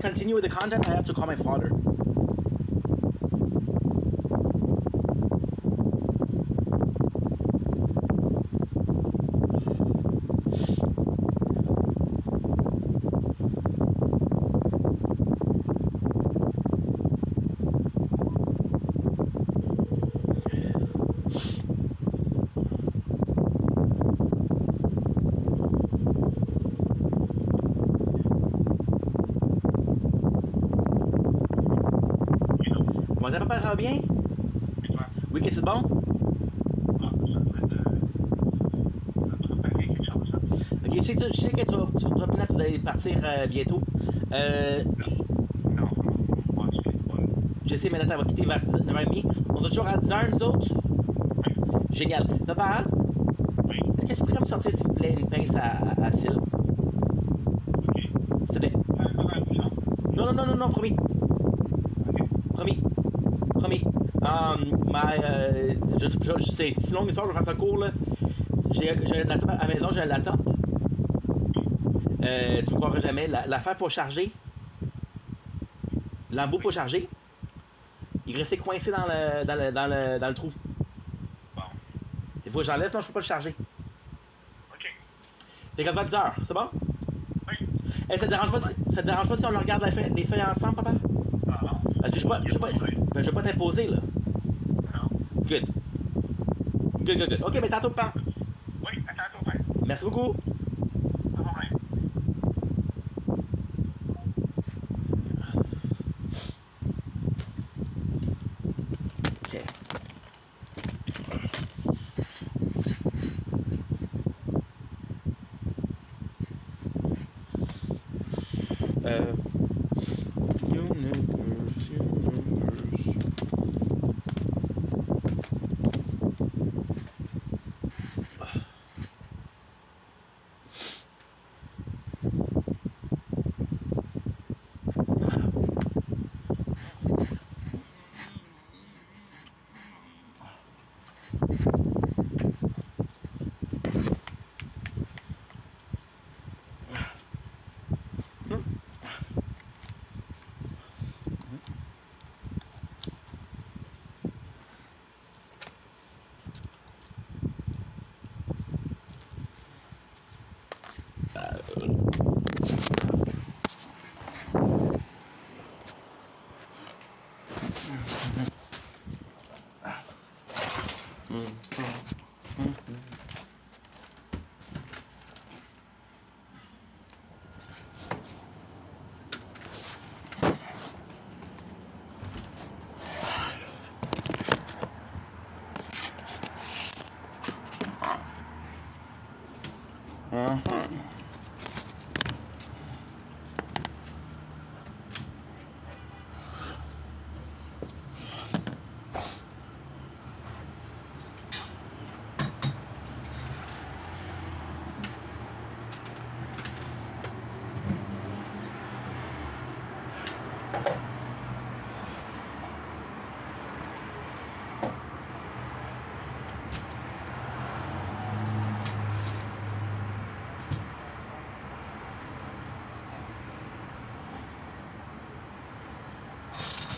continue with the content, I have to call my father. Bon, papa, ça va bien? Oui, qu'est-ce que c'est bon? Ok, je sais que tu vas partir bientôt. Je sais, mais là, elle va quitter vers 9h30. On est toujours à 10h, nous autres? Génial. Papa, est-ce que tu pourrais me sortir, s'il vous plaît, une pince à cils? S'il te plaît. Non, promis. Promis. C'est une longue histoire, je vais faire ça court, là. J'ai la table à la maison, j'ai la table. Tu me croiras jamais. L'affaire pour charger, l'embout pour charger, il restait coincé dans le trou. Il faut que j'enlève, sinon je peux pas le charger. Fait qu'à 10h, c'est bon? Hey, ça te dérange pas si on regarde les feuilles ensemble, papa? Parce que je vais pas t'imposer, là. Good. Ok, mais tantôt, papa. Merci beaucoup. Ok. Universe.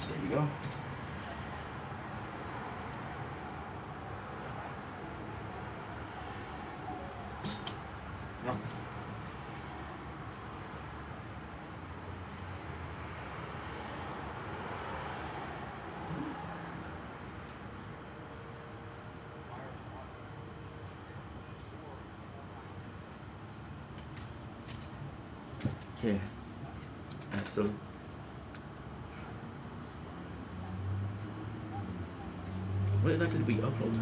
There you go. No. Okay. And so what exactly did we upload?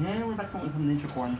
And we're back to something from Nature Corn.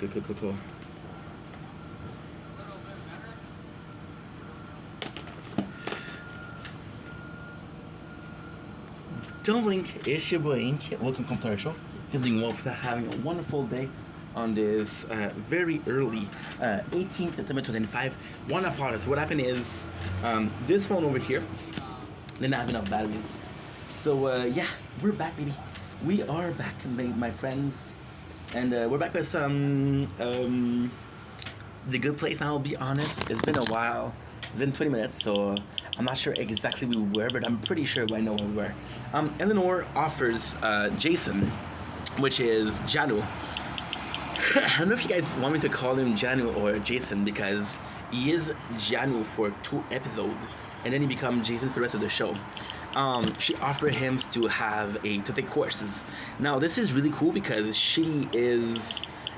Cool. Don't blink, it's your boy Ink. Welcome to our show. Feeling well for having a wonderful day on this very early 18th September 2025. One apology. What happened is this phone over here didn't have enough batteries. So yeah, we're back, baby. We are back, my friends. And we're back with some The Good Place. Now, I'll be honest, it's been a while. It's been 20 minutes, so I'm not sure exactly where we were, but I'm pretty sure I know where we were. Eleanor offers Jason, which is Janu. I don't know if you guys want me to call him Janu or Jason, because he is Janu for 2 episodes, and then he becomes Jason for the rest of the show. She offered him to take courses. Now, this is really cool because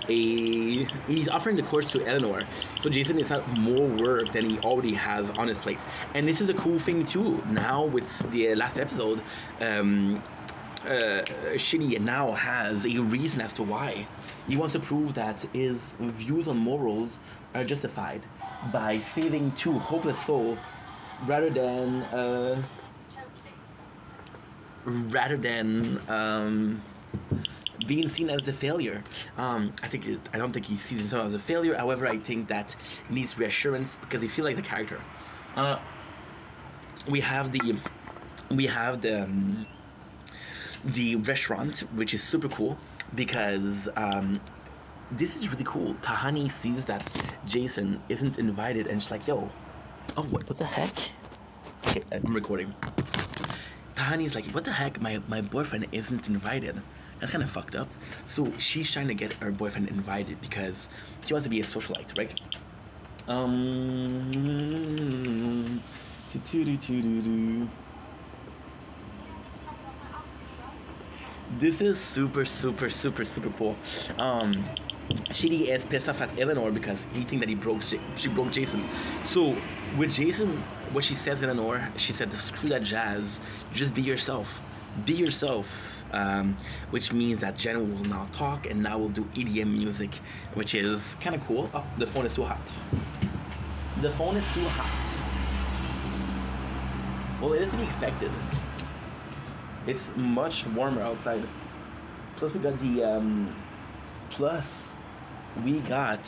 he's offering the course to Eleanor, so Jason is not more work than he already has on his plate. And this is a cool thing too. Now with the last episode, Shitty now has a reason as to why he wants to prove that his views on morals are justified by saving 2 hopeless souls rather than being seen as the failure. I don't think he sees himself as a failure. However, I think that he needs reassurance because they feel like the character. We have the restaurant, which is super cool because this is really cool. Tahani sees that Jason isn't invited and she's like, yo, oh, what the heck? Okay, I'm recording. Tahani's like, what the heck? My boyfriend isn't invited. That's kind of fucked up. So she's trying to get her boyfriend invited because she wants to be a socialite, right? This is super cool. Shitty is pissed off at Eleanor because he thinks that she broke Jason. So with Jason, what she says, Eleanor, she said, screw that jazz, just be yourself. Be yourself, which means that Jen will now talk and now we'll do EDM music, which is kind of cool. Oh, the phone is too hot. The phone is too hot. Well, it is to be expected. It's much warmer outside. Plus we got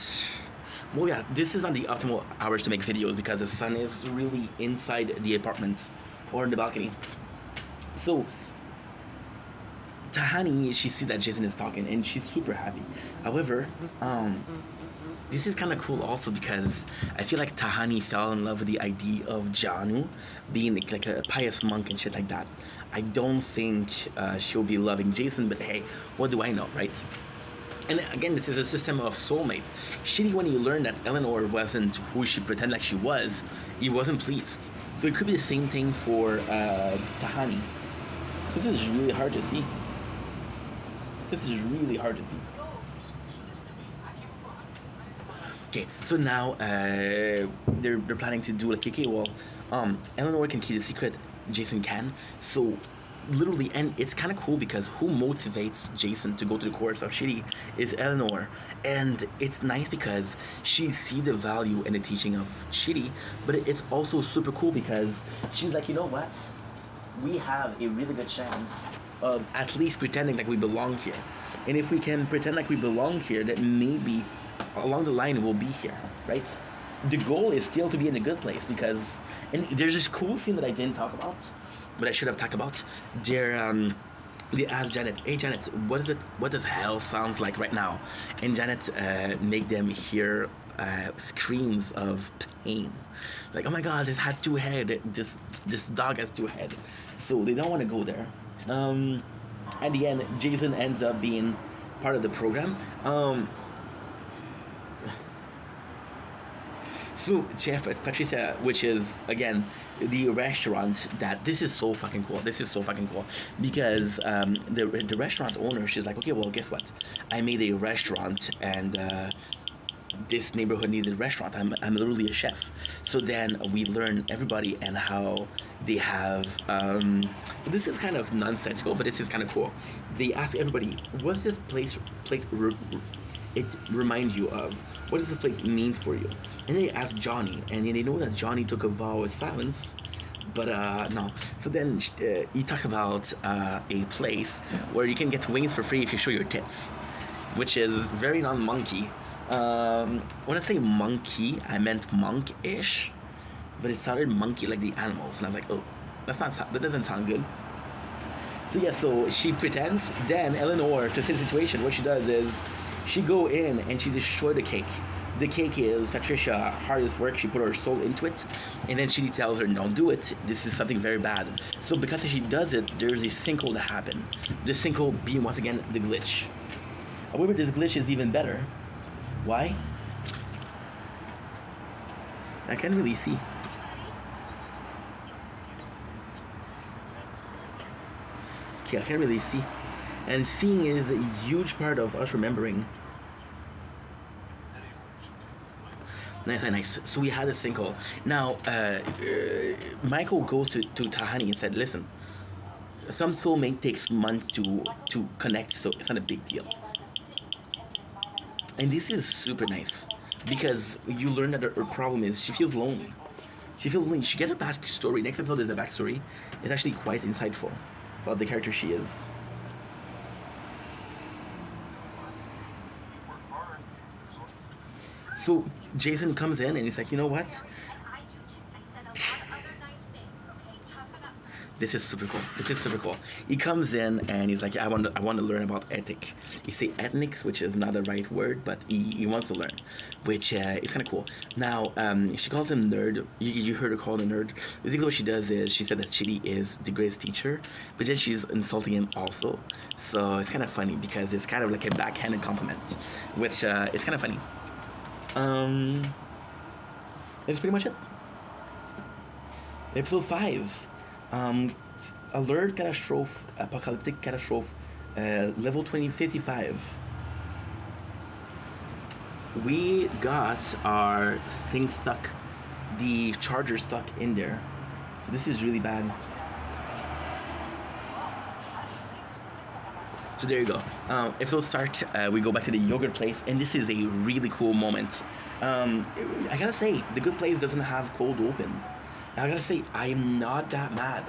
well, yeah, this is not the optimal hours to make videos because the sun is really inside the apartment or in the balcony. So Tahani, she sees that Jason is talking and she's super happy. However, this is kind of cool also because I feel like Tahani fell in love with the idea of Janu being like a pious monk and shit like that. I don't think she'll be loving Jason, but hey, what do I know, right? And again, this is a system of soulmate. Shitty when you learn that Eleanor wasn't who she pretended like she was, he wasn't pleased. So it could be the same thing for Tahani. This is really hard to see. Okay, so now they're planning to do like, okay, well, Eleanor can keep the secret, Jason can. So literally, and it's kind of cool because who motivates Jason to go to the course of Shitty is Eleanor. And it's nice because she sees the value in the teaching of Shitty, but it's also super cool because she's like, you know what? We have a really good chance of at least pretending like we belong here. And if we can pretend like we belong here, that maybe along the line we'll be here, right? The goal is still to be in a good place because, and there's this cool scene that I didn't talk about, but I should have talked about. They asked Janet, hey Janet, what does hell sounds like right now? And Janet make them hear screams of pain. Like, oh my god, this had 2 heads. This dog has 2 heads. So they don't want to go there. At the end, Jason ends up being part of the program. So Chef Patricia, which is again the restaurant that this is so fucking cool. Because the restaurant owner, she's like, okay, well, guess what? I made a restaurant and this neighborhood needed a restaurant. I'm literally a chef. So then we learn everybody and how they have this is kind of nonsensical, but this is kind of cool. They ask everybody, was this plate it reminds you of what does this place mean for you. And then they ask Johnny, and then they know that Johnny took a vow of silence, but no. So then he talks about a place where you can get wings for free if you show your tits, which is very non-monkey. When I say monkey, I meant monk-ish, but it sounded monkey like the animals, and I was like, oh, that doesn't sound good. So yeah, so she pretends. Then Eleanor, to see the situation, what she does is she go in and she destroy the cake. The cake is Patricia hardest work. She put her soul into it, and then she tells her, "Don't do it. This is something very bad." So because she does it, there's a sinkhole that happen. The sinkhole being once again the glitch. However, this glitch is even better. Why? I can't really see. Okay, I can't really see. And seeing is a huge part of us remembering. Nice. So we had this sinkhole. Now, Michael goes to Tahani and said, listen, some soulmate takes months to connect, so it's not a big deal. And this is super nice because you learn that her problem is she feels lonely. She get a backstory. Next episode is a backstory. It's actually quite insightful about the character she is. So Jason comes in and he's like, you know what? This is super cool. He comes in and he's like, I want to learn about ethic. He say ethnics, which is not the right word, but he wants to learn, which is kind of cool. Now, she calls him nerd. You heard her call him nerd. Basically what she does is she said that Chidi is the greatest teacher, but then she's insulting him also. So it's kind of funny because it's kind of like a backhanded compliment, which is kind of funny. That's pretty much it. Episode 5. Alert catastrophe, apocalyptic catastrophe, level 2055. We got our thing stuck, the charger stuck in there. So this is really bad. So there you go. Episode start, we go back to the yogurt place, and this is a really cool moment. I gotta say, the good place doesn't have cold open. I gotta say, I'm not that mad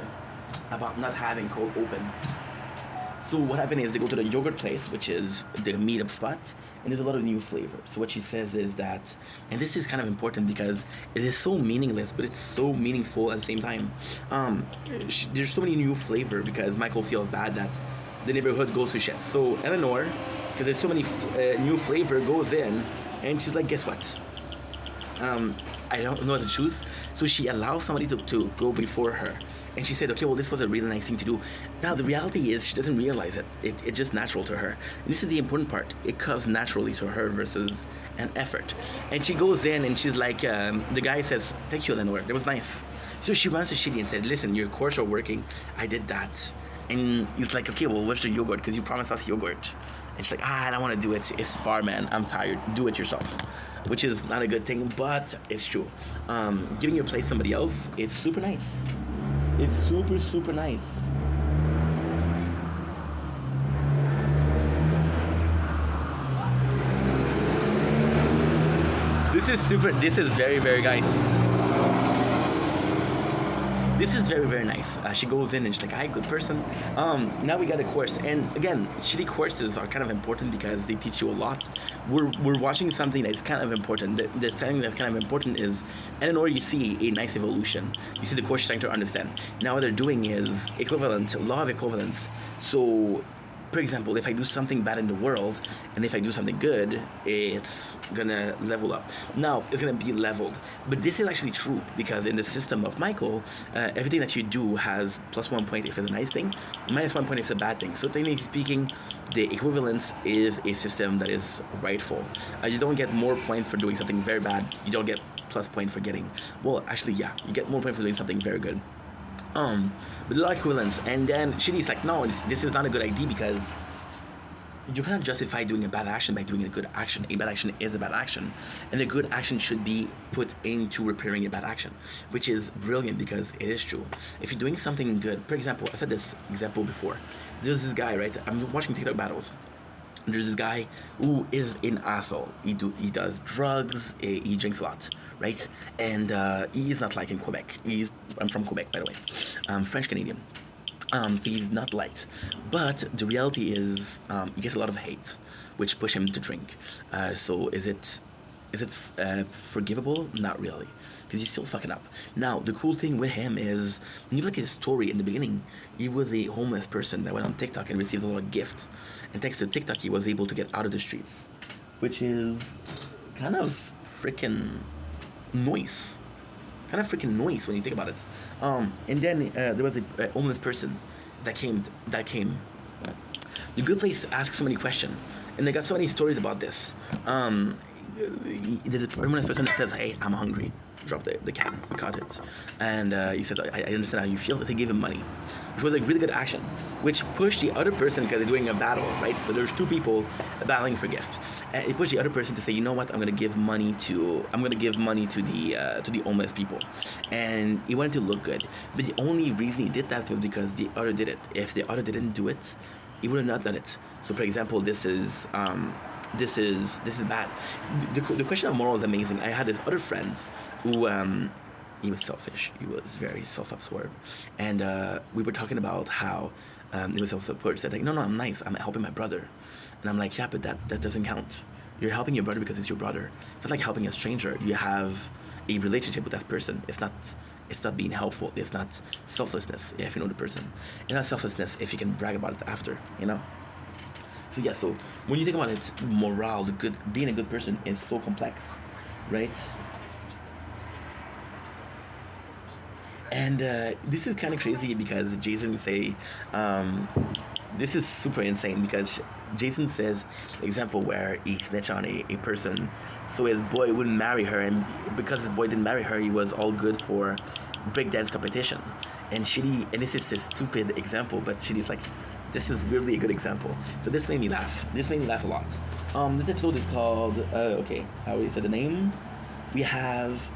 about not having cold open. So what happened is they go to the yogurt place, which is the meetup spot, and there's a lot of new flavor. So what she says is that, and this is kind of important because it is so meaningless, but it's so meaningful at the same time. There's so many new flavor because Michael feels bad that the neighborhood goes to shit. So Eleanor, because there's so many new flavor, goes in, and she's like, guess what? I don't know what to choose. So she allows somebody to go before her. And she said, okay, well, this was a really nice thing to do. Now, the reality is she doesn't realize it. It's just natural to her. And this is the important part. It comes naturally to her versus an effort. And she goes in and she's like, the guy says, thank you, Eleanor. That was nice. So she runs to Shitty and said, listen, your course are working. I did that. And he's like, okay, well, where's the yogurt? Because you promised us yogurt. And she's like, I don't want to do it. It's far, man. I'm tired. Do it yourself. Which is not a good thing, but it's true. Giving your place to somebody else, it's super nice. It's super, super nice. This is very, very nice. This is very, very nice. She goes in and she's like, hi, good person. Now we got a course. And again, shitty courses are kind of important because they teach you a lot. We're watching something that's kind of important. This thing that's kind of important is, and in order you see a nice evolution. You see the course you're trying to understand. Now what they're doing is law of equivalence. So, for example, if I do something bad in the world, and if I do something good, it's gonna level up. Now, it's gonna be leveled. But this is actually true, because in the system of Michael, everything that you do has +1 point if it's a nice thing, -1 point if it's a bad thing. So technically speaking, the equivalence is a system that is rightful. You don't get more points for doing something very bad. You don't get +point for getting, well, actually, yeah, you get more points for doing something very good. But a lot of equivalence, and then Shitty's like, no, this is not a good idea because you cannot justify doing a bad action by doing a good action. A bad action is a bad action, and a good action should be put into repairing a bad action, which is brilliant because it is true. If you're doing something good, for example, I said this example before. There's this guy, right? I'm watching TikTok battles, There's this guy who is an asshole. He does drugs. He drinks a lot, right? And he is not like in Quebec. I'm from Quebec, by the way. French Canadian. So he's not liked. But the reality is, he gets a lot of hate, which push him to drink. So is it forgivable? Not really, because he's still fucking up. Now, the cool thing with him is, when you look at his story in the beginning, he was a homeless person that went on TikTok and received a lot of gifts. And thanks to TikTok, he was able to get out of the streets, which is kind of freaking noise. Kind of freaking noise when you think about it. And then there was a homeless person that came. The Good Place asked so many questions, and they got so many stories about this. There's a homeless person that says, "Hey, I'm hungry." Drop the can. We caught it, and he says, I understand how you feel." They gave him money, which was like really good action, which pushed the other person, because they're doing a battle, right? So there's two people battling for gift, and it pushed the other person to say, "You know what? I'm gonna give money to the homeless people," and he wanted to look good. But the only reason he did that was because the other did it. If the other didn't do it, he would have not done it. So, for example, this is bad. The question of moral is amazing. I had this other friend who he was selfish. He was very self-absorbed, and we were talking about how he was self-absorbed. He said, like, no, I'm nice. I'm helping my brother, and I'm like, yeah, but that doesn't count. You're helping your brother because it's your brother. It's not like helping a stranger. You have a relationship with that person. It's not being helpful. It's not selflessness if you know the person. It's not selflessness if you can brag about it after, you know? So yeah, so when you think about it, morale, being a good person is so complex, right? And this is kind of crazy because Jason say, this is super insane because Jason says, example where he snitched on a person, so his boy wouldn't marry her, and because his boy didn't marry her, he was all good for breakdance competition. And this is a stupid example, but Shitty's like, this is really a good example. So this made me laugh. This made me laugh a lot. This episode is called, okay, I already said the name. We have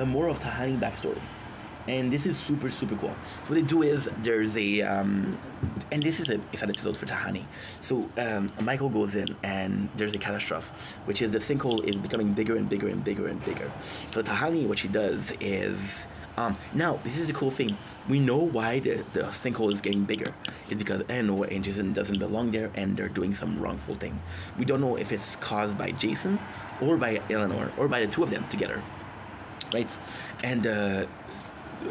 more of Tahani backstory. And this is super, super cool. What they do is there's and this is an episode for Tahani. So Michael goes in and there's a catastrophe, which is the sinkhole is becoming bigger and bigger and bigger and bigger. So Tahani, what she does is, now this is a cool thing. We know why the sinkhole is getting bigger. It's because Eleanor and Jason doesn't belong there and they're doing some wrongful thing. We don't know if it's caused by Jason or by Eleanor or by the two of them together, right? And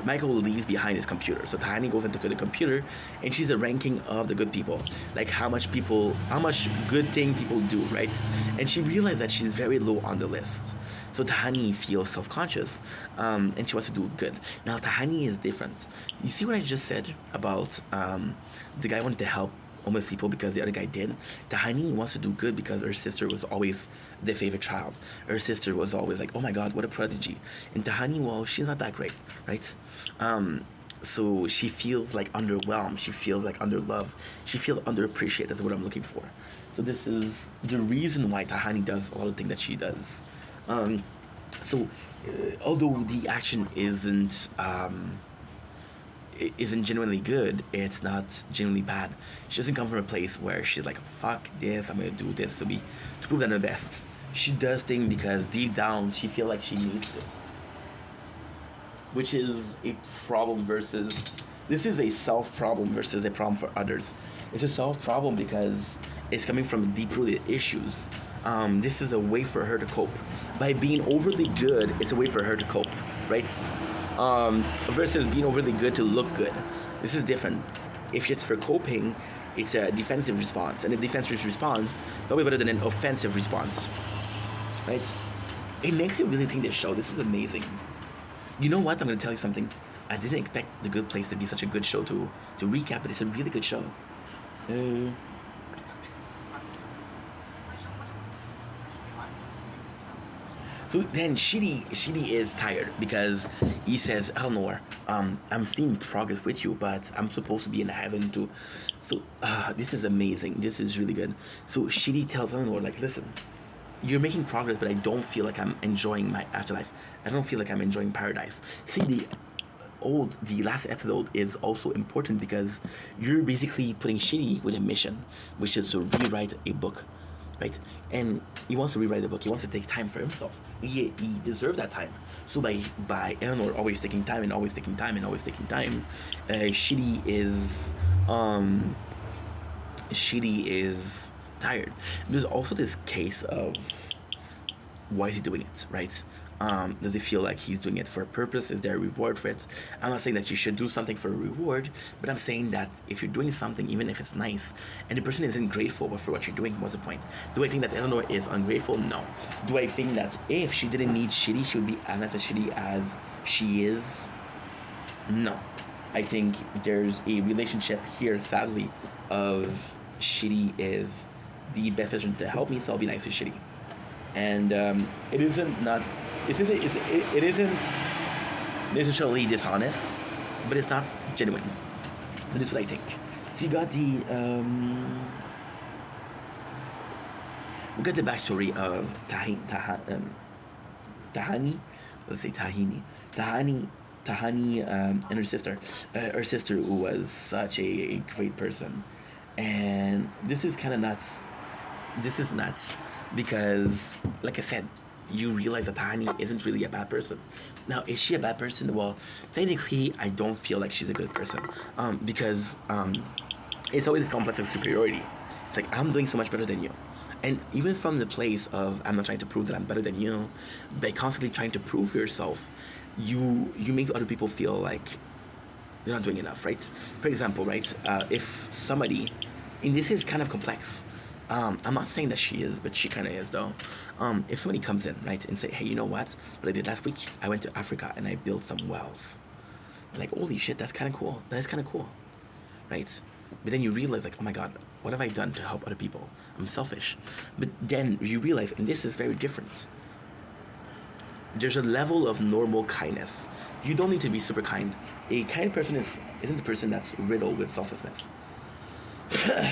Michael leaves behind his computer. So Tahani goes into the computer and she's a ranking of the good people. Like how much good thing people do, right? And she realized that she's very low on the list. So Tahani feels self-conscious and she wants to do good. Now Tahani is different. You see what I just said about the guy wanted to help homeless people because the other guy did. Tahani wants to do good because her sister was always the favorite child. Her sister was always like, oh my god, what a prodigy. And Tahani, well, she's not that great, right? So she feels like underwhelmed. She feels like underloved. She feels underappreciated. That's what I'm looking for. So this is the reason why Tahani does a lot of things that she does. Although the action isn't genuinely good, it's not genuinely bad. She doesn't come from a place where she's like, fuck this, I'm gonna do this to prove that I'm the best. She does things because deep down she feels like she needs to. Which is a problem this is a self problem versus a problem for others. It's a self problem because it's coming from deep rooted issues. This is a way for her to cope. By being overly good, it's a way for her to cope, right? Versus being overly good to look good. This is different. If it's for coping, it's a defensive response, and a defensive response is always better than an offensive response, right? It makes you really think this show. This is amazing. You know what? I'm gonna tell you something. I didn't expect The Good Place to be such a good show to recap, but it's a really good show. So then Shitty is tired because he says, Eleanor, I'm seeing progress with you, but I'm supposed to be in heaven too. So this is amazing. This is really good. So Shitty tells Eleanor, like, listen, you're making progress, but I don't feel like I'm enjoying my afterlife. I don't feel like I'm enjoying paradise. See, the last episode is also important because you're basically putting Shitty with a mission, which is to rewrite a book right? And he wants to rewrite the book. He wants to take time for himself. He deserves that time. So by Eleanor always taking time and always taking time and always taking time, Shitty is tired. There's also this case of why is he doing it, right? Does he feel like he's doing it for a purpose? Is there a reward for it? I'm not saying that you should do something for a reward, but I'm saying that if you're doing something, even if it's nice, and the person isn't grateful for what you're doing, what's the point? Do I think that Eleanor is ungrateful? No. Do I think that if she didn't need Shitty, she would be as nice as Shitty as she is? No. I think there's a relationship here, sadly, of Shitty is the best person to help me, so I'll be nice to Shitty. And it isn't necessarily dishonest, but it's not genuine. That is what I think. So you got we got the backstory of Tahani. Let's say Tahani and her sister. Her sister, who was such a great person, and this is kind of nuts. This is nuts because, like I said, you realize that Tahani isn't really a bad person. Now, is she a bad person? Well, technically, I don't feel like she's a good person, because it's always this complex of superiority. It's like, I'm doing so much better than you. And even from the place of, I'm not trying to prove that I'm better than you, by constantly trying to prove yourself, you make other people feel like they're not doing enough, right? For example, right, if somebody, and this is kind of complex, I'm not saying that she is, but she kind of is though. If somebody comes in, right, and say, hey, you know what I did last week? I went to Africa and I built some wells. Like, holy shit, that's kind of cool. That is kind of cool, right? But then you realize, like, oh my God, what have I done to help other people? I'm selfish. But then you realize, and this is very different, there's a level of normal kindness. You don't need to be super kind. A kind person isn't the person that's riddled with selflessness.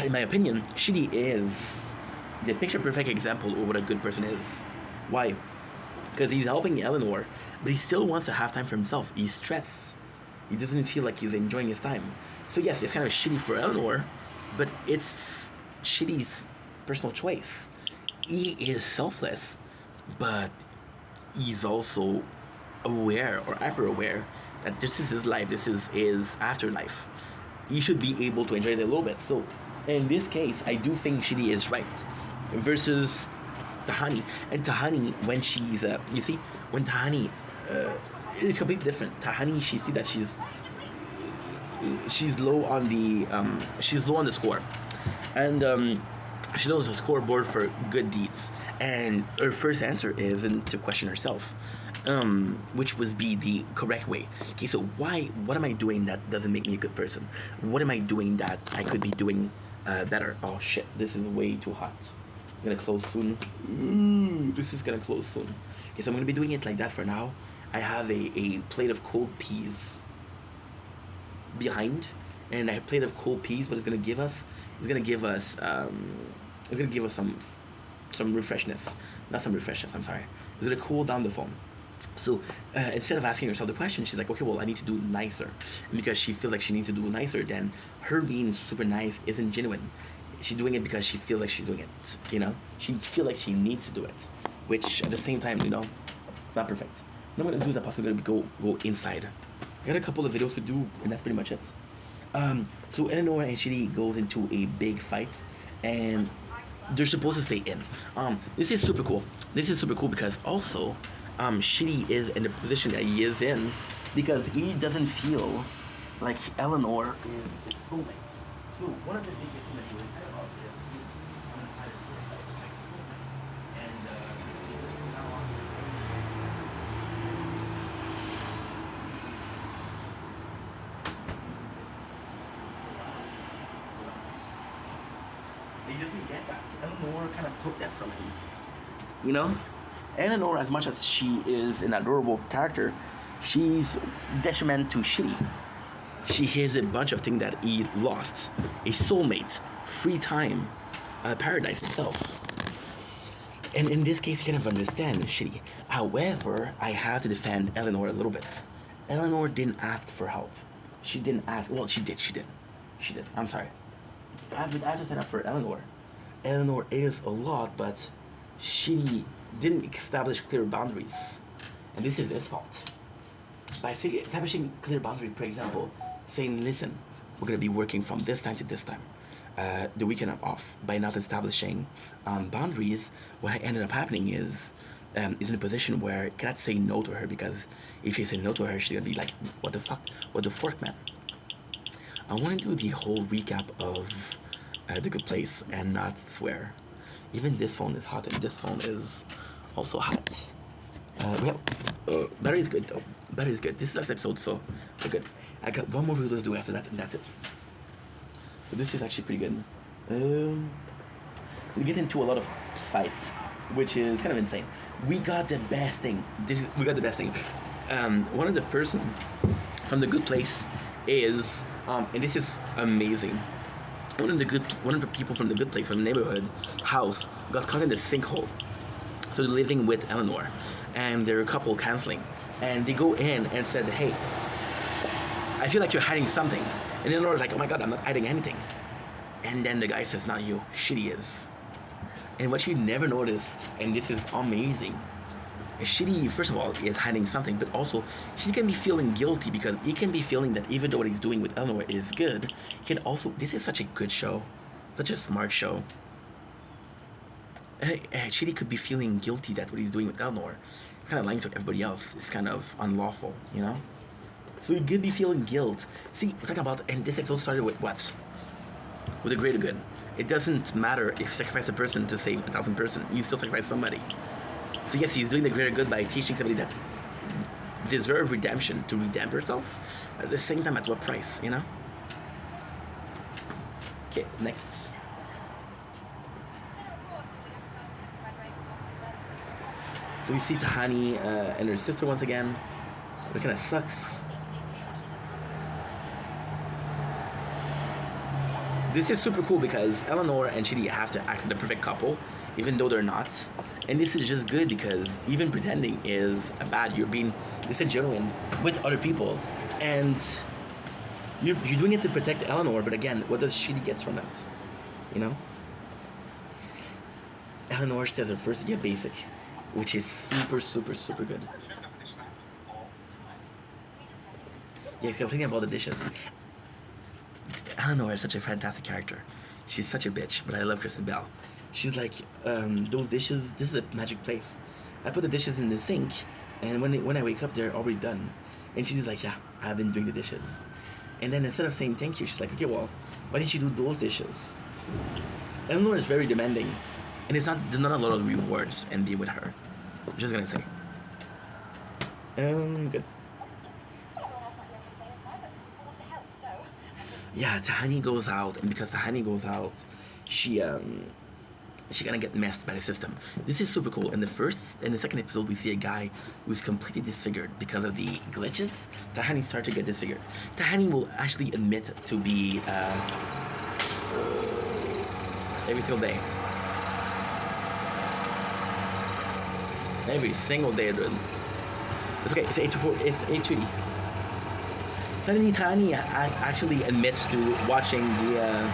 In my opinion, Shitty is the picture perfect example of what a good person is. Why? Because he's helping Eleanor, but he still wants to have time for himself. He's stressed. He doesn't feel like he's enjoying his time. So yes, it's kind of shitty for Eleanor, but it's Shitty's personal choice. He is selfless, but he's also aware or hyper aware that this is his life, this is his afterlife. You should be able to enjoy it a little bit. So in this case, I do think Shitty is right versus Tahani. And Tahani, when she's you see, when Tahani it's completely different. Tahani, she see that she's low on the score, and she knows a scoreboard for good deeds, and her first answer isn't to question herself, which would be the correct way. Okay, so what am I doing that doesn't make me a good person? What am I doing that I could be doing better? Oh shit, this is way too hot. It's gonna close soon. This is gonna close soon. Okay, so I'm gonna be doing it like that for now. I have a plate of cold peas behind, and a plate of cold peas. What it's gonna give us? It's gonna give us some refreshness. Not some refreshness. I'm sorry. It's gonna cool down the phone. So instead of asking herself the question, she's like, okay, well, I need to do nicer. And because she feels like she needs to do nicer, then her being super nice isn't genuine. She's doing it because she feels like she's doing it. You know, she feels like she needs to do it, which at the same time, you know, it's not perfect. What I'm gonna do is I'm possibly gonna go inside. I got a couple of videos to do, and that's pretty much it. So Eleanor and Shitty goes into a big fight, and they're supposed to stay in. This is super cool. This is super cool because also, Shitty is in the position that he is in because he doesn't feel like Eleanor is his soulmate. So one of the biggest things that he was said about this is and he doesn't get that. Eleanor kind of took that from him. You know? Eleanor, as much as she is an adorable character, she's detriment to Shitty. She has a bunch of things that he lost. A soulmate, free time, paradise itself. And in this case, you kind of understand Shitty. However, I have to defend Eleanor a little bit. Eleanor didn't ask for help. She didn't ask. Well, she did. I'm sorry. But as I said up for Eleanor, Eleanor is a lot, but she didn't establish clear boundaries. And this is his fault. By establishing clear boundary, for example, saying, listen, we're going to be working from this time to this time. The weekend I'm off. By not establishing boundaries, what ended up happening is in a position where you cannot say no to her, because if you say no to her, she's going to be like, what the fuck? What the fork, man? I want to do the whole recap of The Good Place and not swear. Even this phone is hot, and this phone is also hot. We have battery is good though. Battery is good. This is last episode, so we're good. I got one more video to do after that, and that's it. So this is actually pretty good. We get into a lot of fights, which is kind of insane. We got the best thing. We got the best thing. One of the person from The Good Place is, and this is amazing. One of the people from The Good Place, from the neighborhood house, got caught in the sinkhole. So they're living with Eleanor, and they're a couple counseling, and they go in and said, hey, I feel like you're hiding something. And Eleanor's like, oh my god, I'm not hiding anything. And then the guy says, not you, Shitty is. And what you never noticed, and this is amazing, Shitty, first of all, is hiding something, but also she can be feeling guilty, because he can be feeling that even though what he's doing with Eleanor is good, he can also, this is such a good show, such a smart show. Shitty could be feeling guilty that what he's doing with Eleanor, it's kind of lying to everybody else, it's kind of unlawful, you know? So he could be feeling guilt. See, we're talking about, and this episode started with what? With the greater good. It doesn't matter if you sacrifice a person to save 1,000 person, you still sacrifice somebody. So yes, he's doing the greater good by teaching somebody that deserve redemption to redeem herself, but at the same time, at what price, you know? Okay, next. So we see Tahani and her sister once again. It kind of sucks. This is super cool because Eleanor and Shitty have to act like the perfect couple, even though they're not. And this is just good because even pretending is bad. You're being disingenuine with other people, and you're doing it to protect Eleanor. But again, what does Shitty get from that? You know. Eleanor says her first get basic, which is super, super, super good. Yeah, complaining about the dishes. Eleanor is such a fantastic character. She's such a bitch, but I love Kristen Bell. She's like, those dishes, this is a magic place. I put the dishes in the sink, and when I wake up, they're already done. And she's like, yeah, I've been doing the dishes. And then instead of saying thank you, she's like, okay, well, why didn't you do those dishes? Eleanor is very demanding, and there's not a lot of rewards and be with her. I'm just gonna say. Good. Yeah, Tahani goes out, and because Tahani goes out, she gonna get messed by the system. This is super cool. In the second episode, we see a guy who's completely disfigured because of the glitches. Tahani starts to get disfigured. Tahani will actually admit to be every single day. Every single day, dude. It's okay. It's 8:24. It's 8:30. Tahani actually admits to watching the.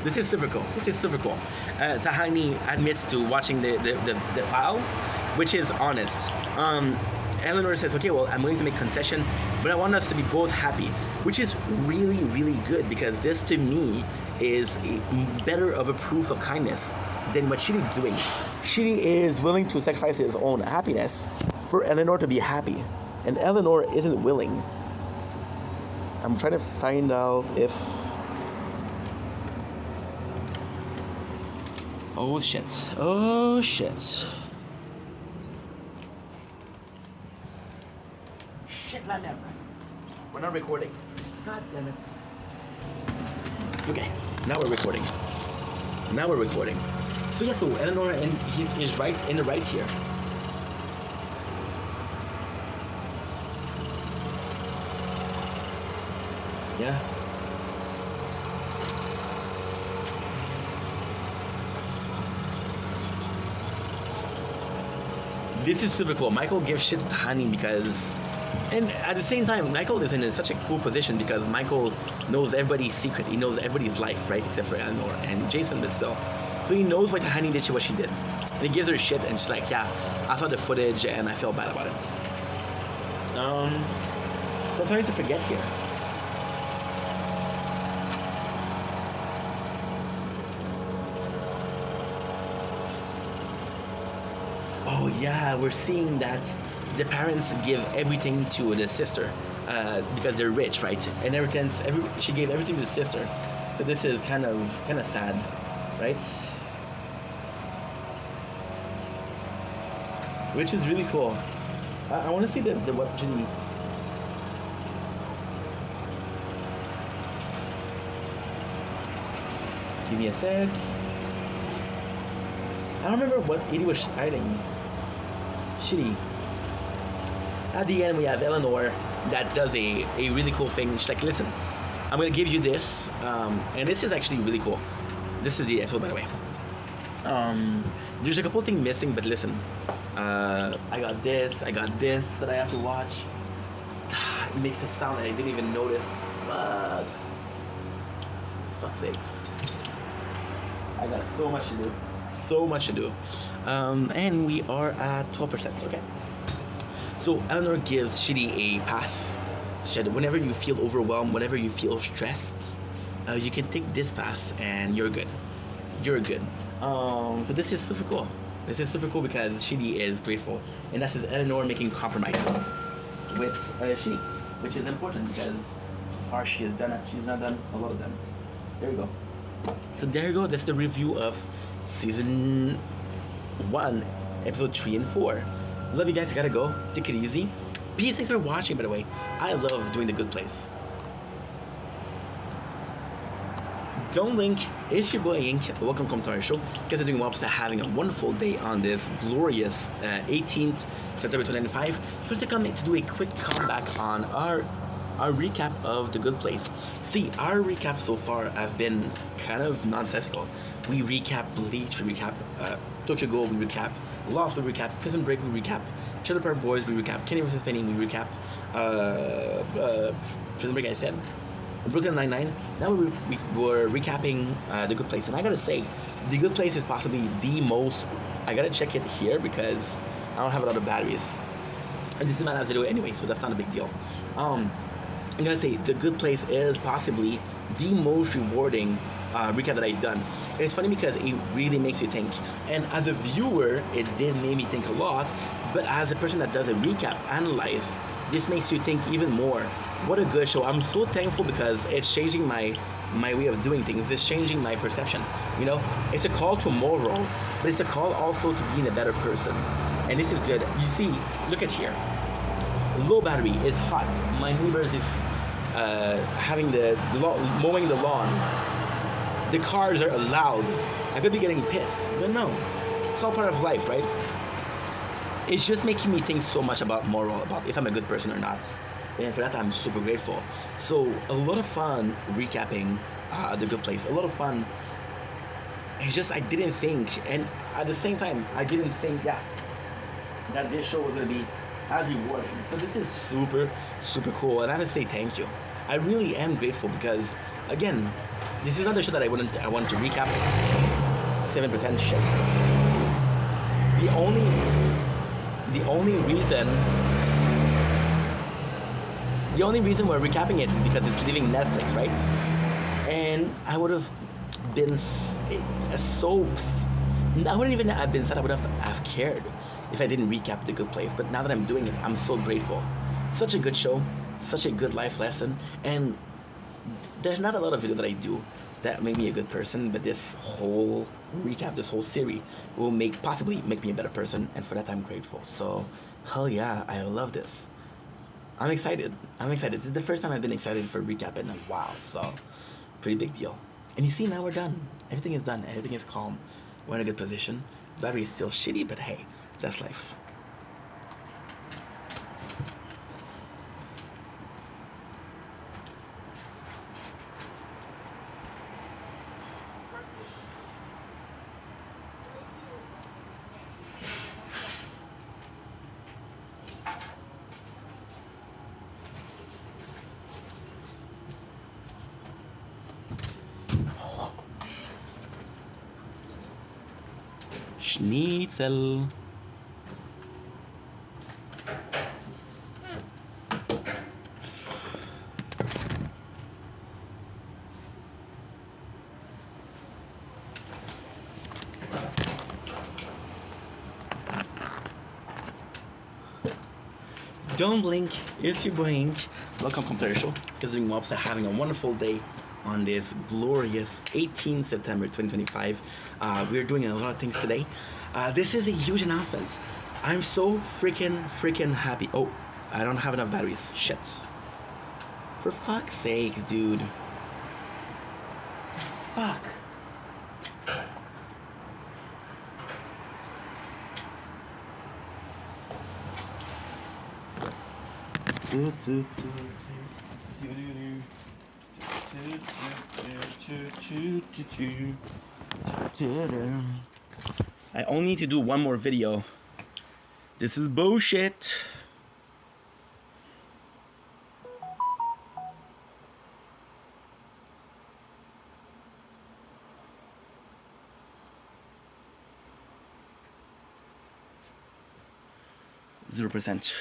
This is super cool. Tahani admits to watching the file, which is honest. Eleanor says, okay, well, I'm willing to make concession, but I want us to be both happy, which is really, really good, because this, to me, is better of a proof of kindness than what Shitty's doing. Shitty is willing to sacrifice his own happiness for Eleanor to be happy, and Eleanor isn't willing. I'm trying to find out if... Oh shit. Shit, man. We're not recording. God damn it. Okay, now we're recording. So yeah, so Eleanor and he is right in the right here. Yeah. This is super cool. Michael gives shit to Tahani because And at the same time, Michael is in such a cool position because Michael knows everybody's secret. He knows everybody's life, right? Except for Eleanor and Jason, but still. So he knows what Tahani did, what she did. And he gives her shit, and she's like, yeah, I saw the footage and I feel bad about it. So I'm starting to forget here. Oh yeah, we're seeing that the parents give everything to the sister because they're rich, right? Inheritance. She gave everything to the sister, so this is kind of sad, right? Which is really cool. I want to see the what Ginny. Give me a sec. I don't remember what Edie was hiding. Shitty. At the end, we have Eleanor that does a really cool thing. She's like, listen, I'm going to give you this. And this is actually really cool. This is the episode, by the way. There's a couple things missing, but listen. I got this that I have to watch. It makes a sound that I didn't even notice. Fuck's sakes. I got so much to do. So much to do. And we are at 12%, okay. So Eleanor gives Shitty a pass. She said, whenever you feel overwhelmed, whenever you feel stressed, you can take this pass and you're good. You're good. So this is super cool. This is super cool because Shitty is grateful. And that's just Eleanor making compromises with Shitty, which is important because so far she's not done a lot of them. There you go. So there you go. That's the review of season 1, episode 3 and 4. Love you guys. I gotta go. Take it easy. Peace. Thanks for watching, by the way. I love doing The Good Place. Don't link. It's your boy Ink. Welcome to our show. Guys are doing well. Having a wonderful day on this glorious 18th September 2005. So to come to do a quick comeback on our recap of The Good Place. See, our recap so far have been kind of nonsensical. We recap Bleach, we recap Tokyo Ghoul, we recap Lost, we recap Prison Break, we recap Trailer Park Boys, we recap Kenny vs. Penny, we recap Prison Break, I said. Brooklyn Nine-Nine. Now we're recapping The Good Place. And I gotta say, The Good Place is possibly the most... I gotta check it here because I don't have a lot of batteries. And this is my last video anyway, so that's not a big deal. I'm gonna say The Good Place is possibly the most rewarding recap that I've done. And it's funny because it really makes you think. And as a viewer, it did make me think a lot. But as a person that does a recap, analyze, this makes you think even more. What a good show. I'm so thankful because it's changing my way of doing things. It's changing my perception. You know, it's a call to moral, but it's a call also to being a better person. And this is good. You see, look at here. Low battery is hot. My neighbors is having mowing the lawn. The cars are loud. I could be getting pissed, but no. It's all part of life, right? It's just making me think so much about moral, about if I'm a good person or not. And for that, I'm super grateful. So, a lot of fun recapping The Good Place. A lot of fun. It's just, I didn't think, and at the same time, I didn't think, that this show was going to be as rewarding. So this is super, super cool. And I have to say thank you. I really am grateful because, again, this is not the show that I wanted to recap. 7% shit. The only reason we're recapping it is because it's leaving Netflix, right? And I would have been I wouldn't even have been sad. I would have cared if I didn't recap The Good Place. But now that I'm doing it, I'm so grateful. Such a good show, such a good life lesson, and there's not a lot of video that I do that make me a good person, but this whole recap, this whole series will possibly make me a better person, and for that I'm grateful. So, hell yeah, I love this. I'm excited. This is the first time I've been excited for a recap in a while, so pretty big deal. And you see, now we're done. Everything is done. Everything is calm. We're in a good position. Battery is still shitty, but hey, that's life. Schnitzel. Don't blink, it's your boy Ink. Welcome to the show. Considering Wops are having a wonderful day on this glorious 18th September 2025. We're doing a lot of things today. This is a huge announcement. I'm so freaking happy. Oh, I don't have enough batteries. Shit. For fuck's sakes, dude. Fuck. I only need to do one more video. This is bullshit. %.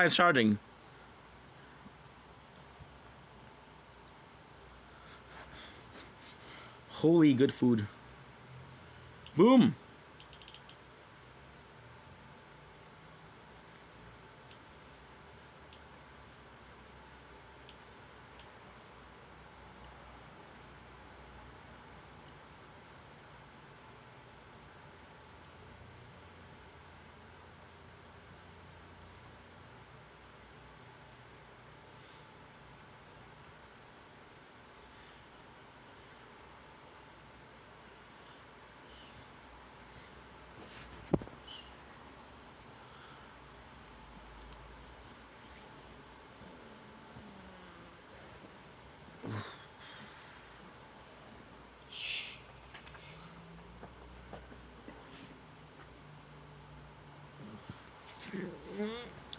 It's charging. Holy good food. Boom.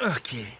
Okay.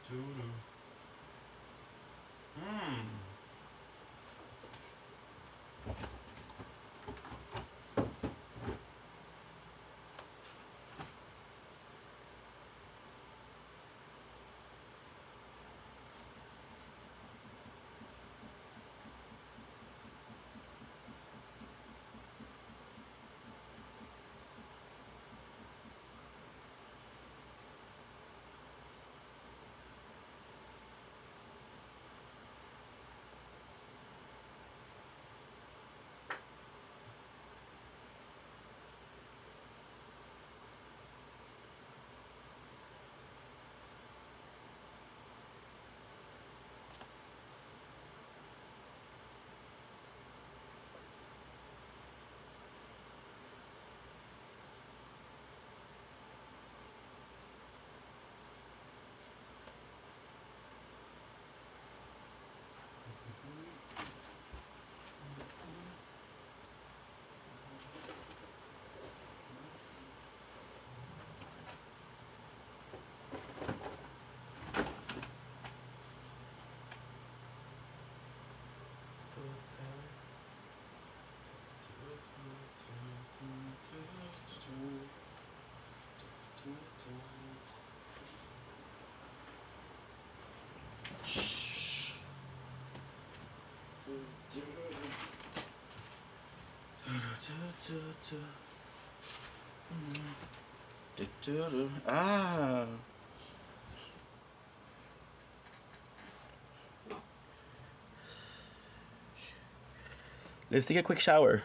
Hmm. Ah. Let's take a quick shower.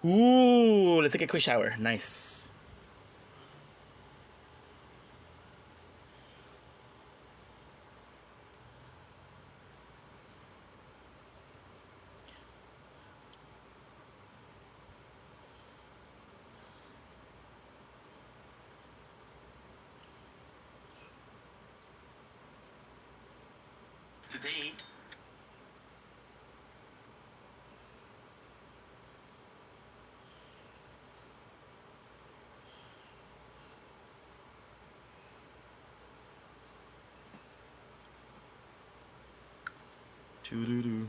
Ooh, let's take a quick shower. Nice. Today. Choo-doo-doo.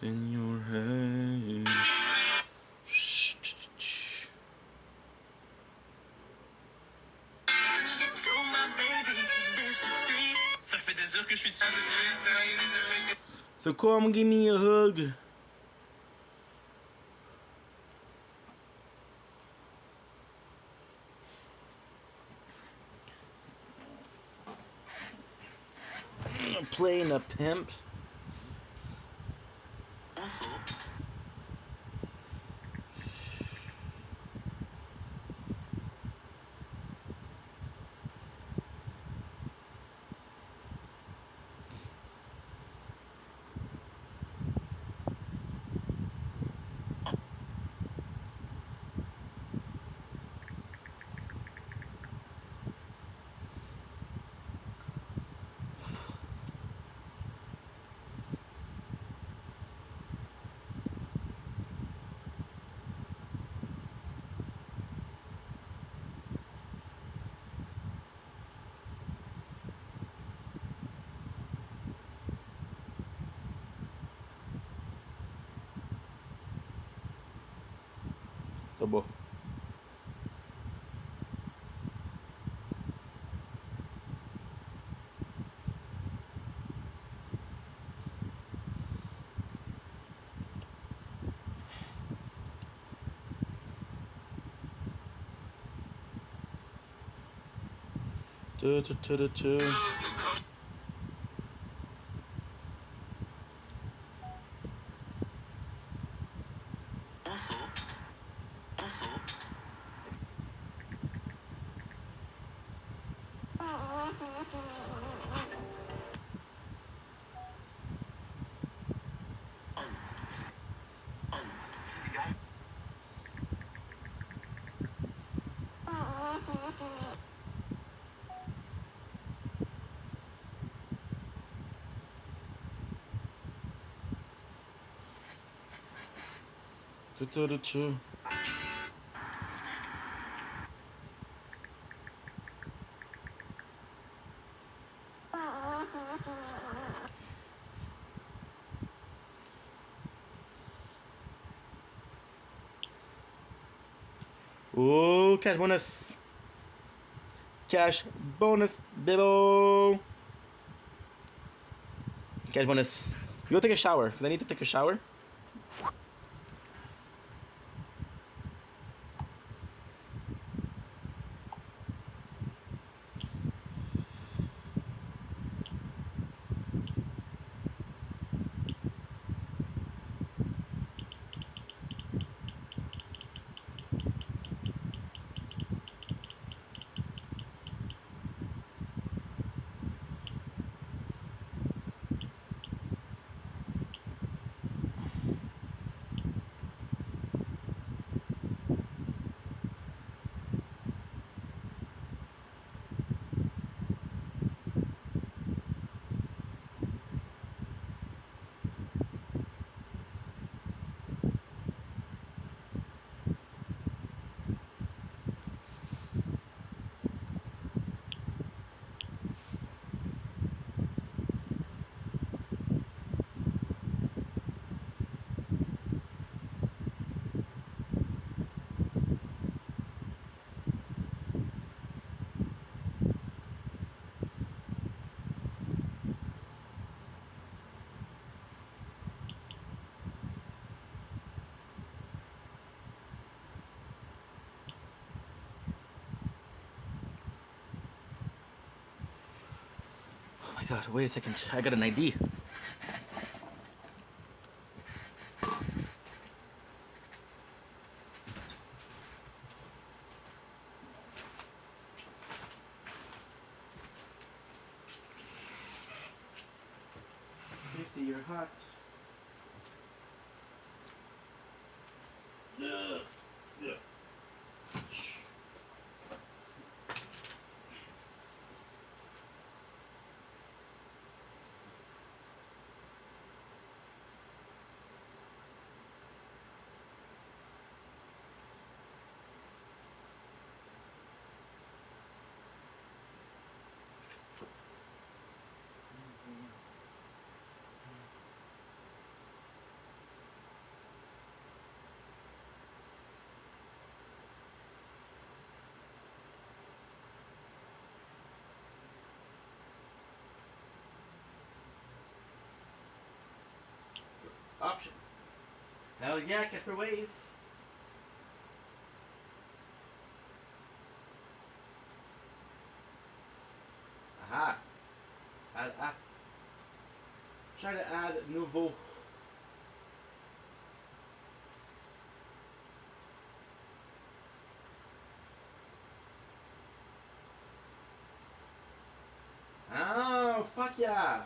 In your head. Ça fait des heures que je suis dessus. So come give me a hug. Playing a pimp. Also. C'est beau. Du-du-du-du. Oh, cash bonus. Cash bonus, baby. Cash bonus. Go take a shower, because I need to take a shower. Oh my god, wait a second. I got an ID. You're hot. Option. Hell yeah, catch for wave. Aha. Add app. Try to add nouveau. Oh, fuck yeah.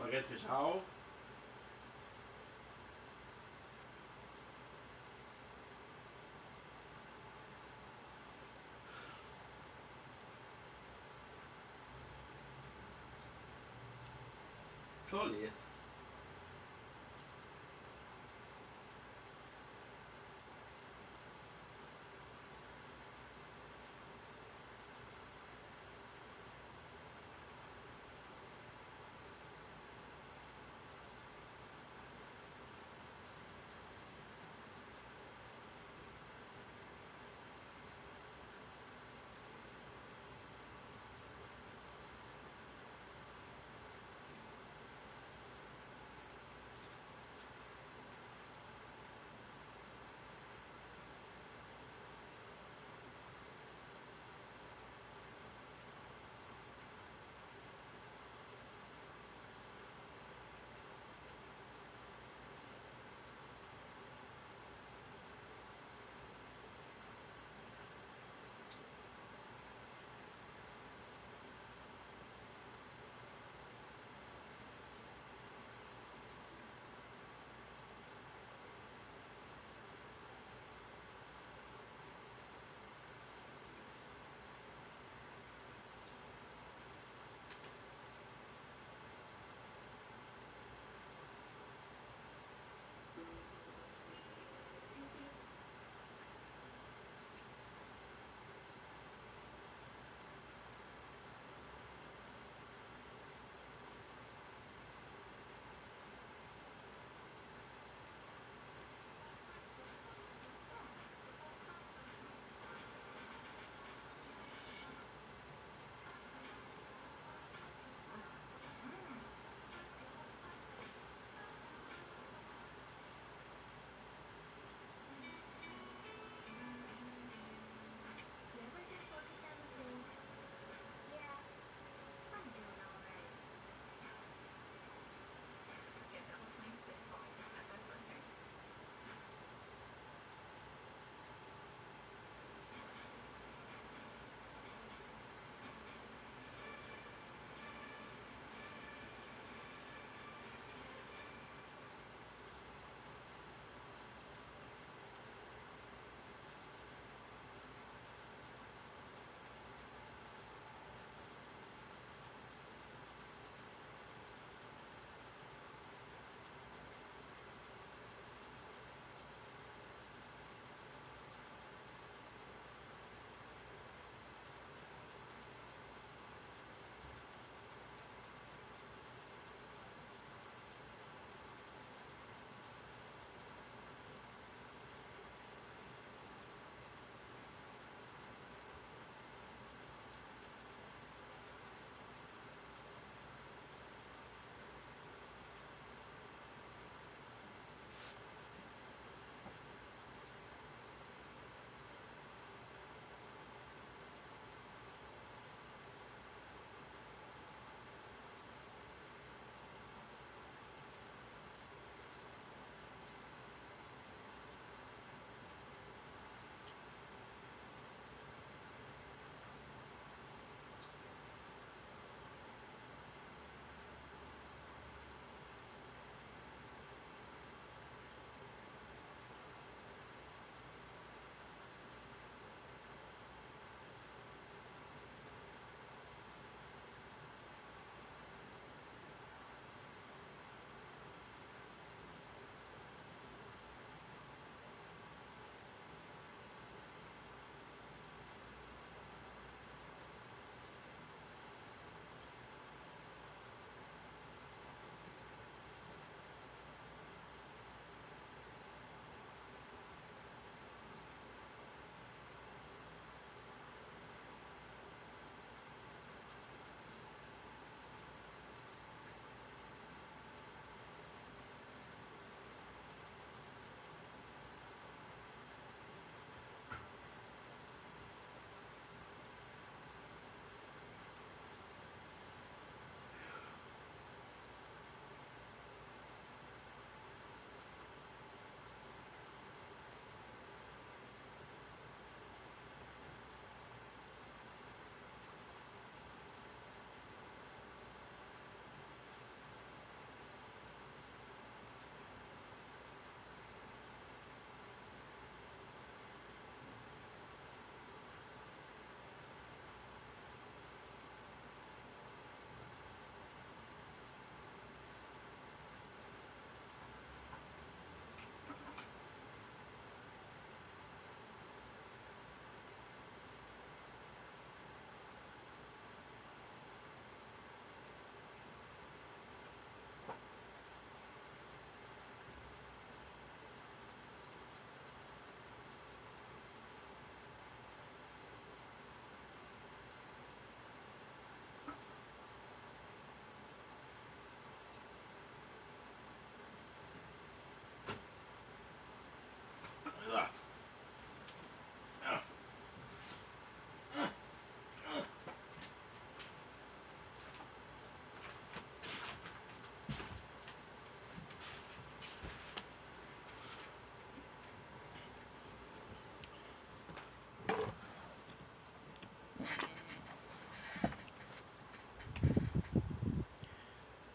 Baguette Fischau. Colliers.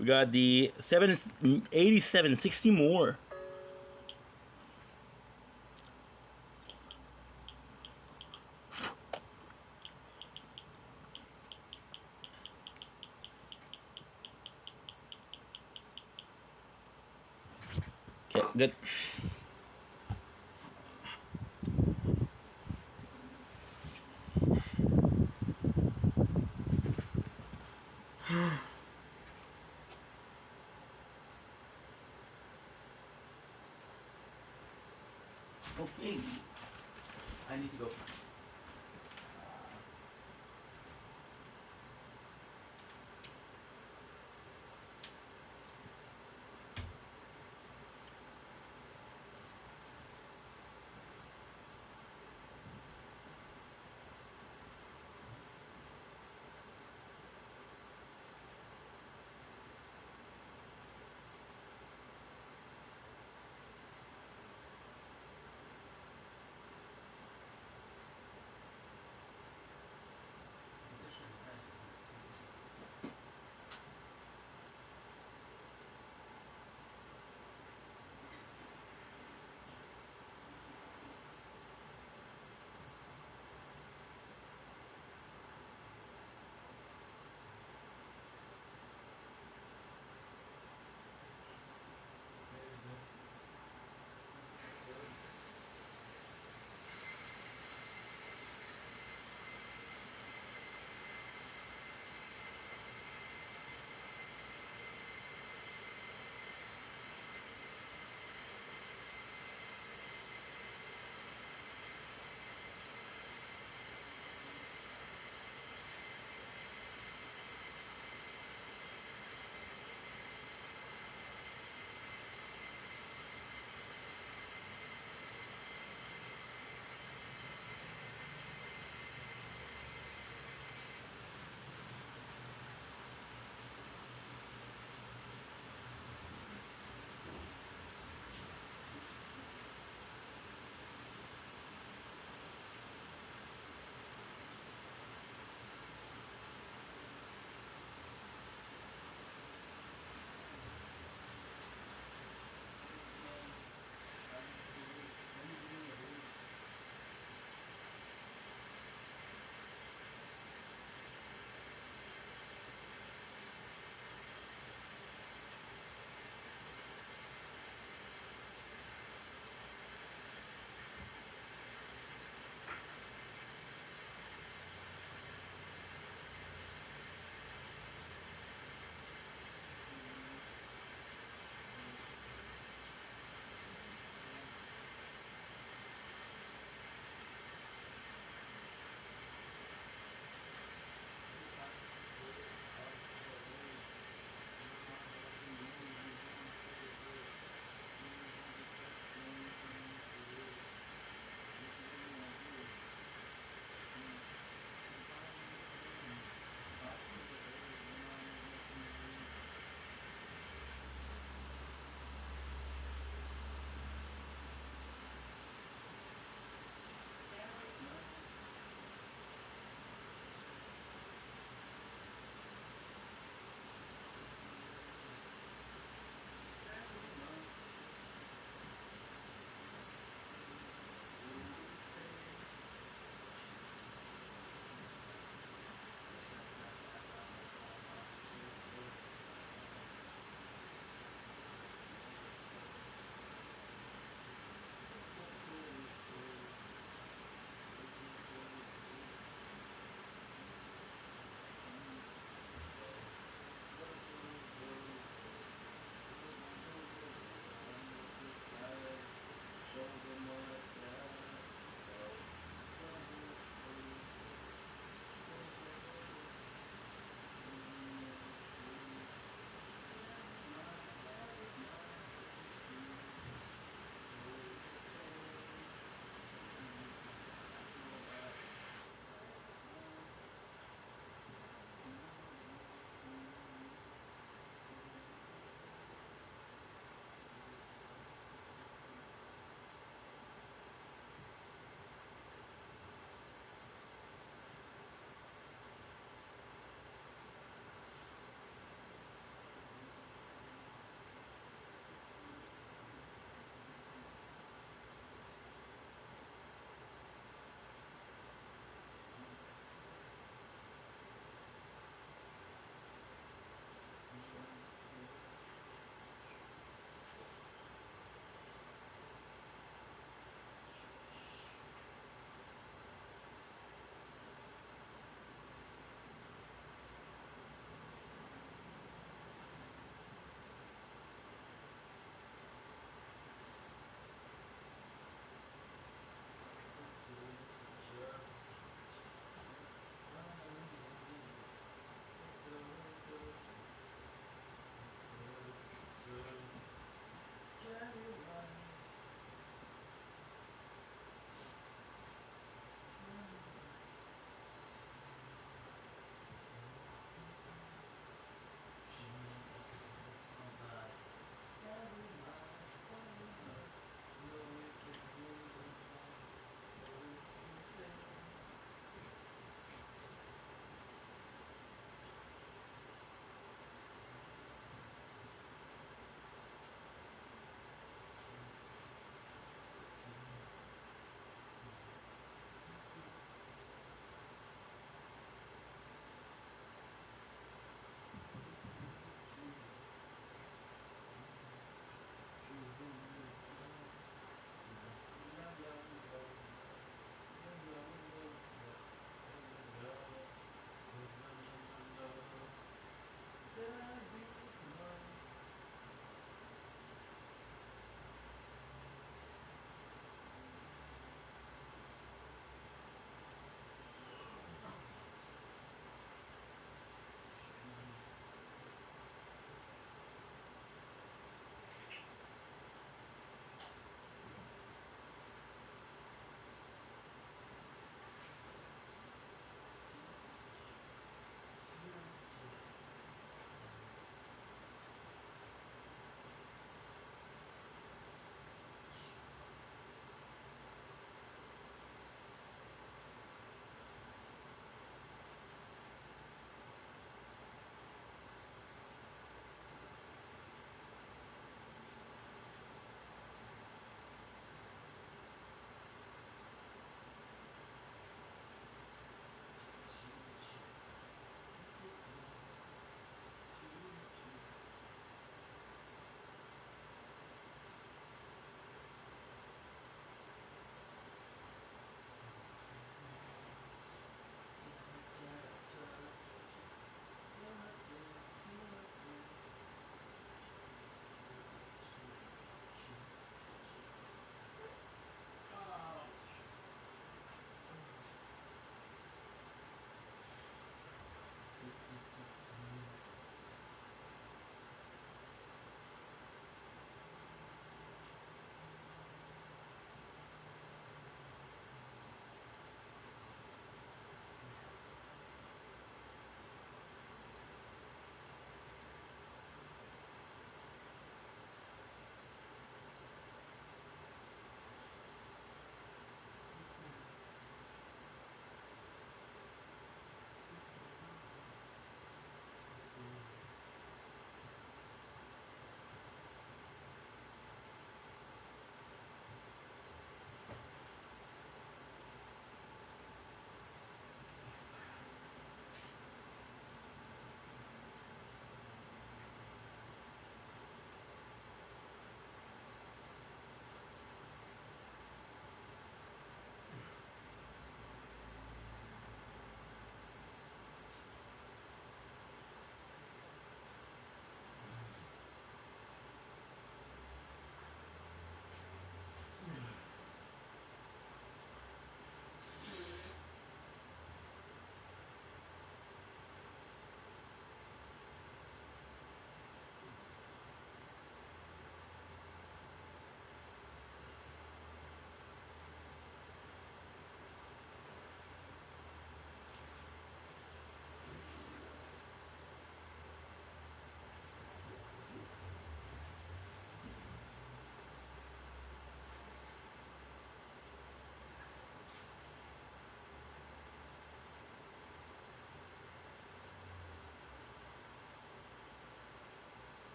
We got the 787, 60 more. Okay, good. Okay. I need to go.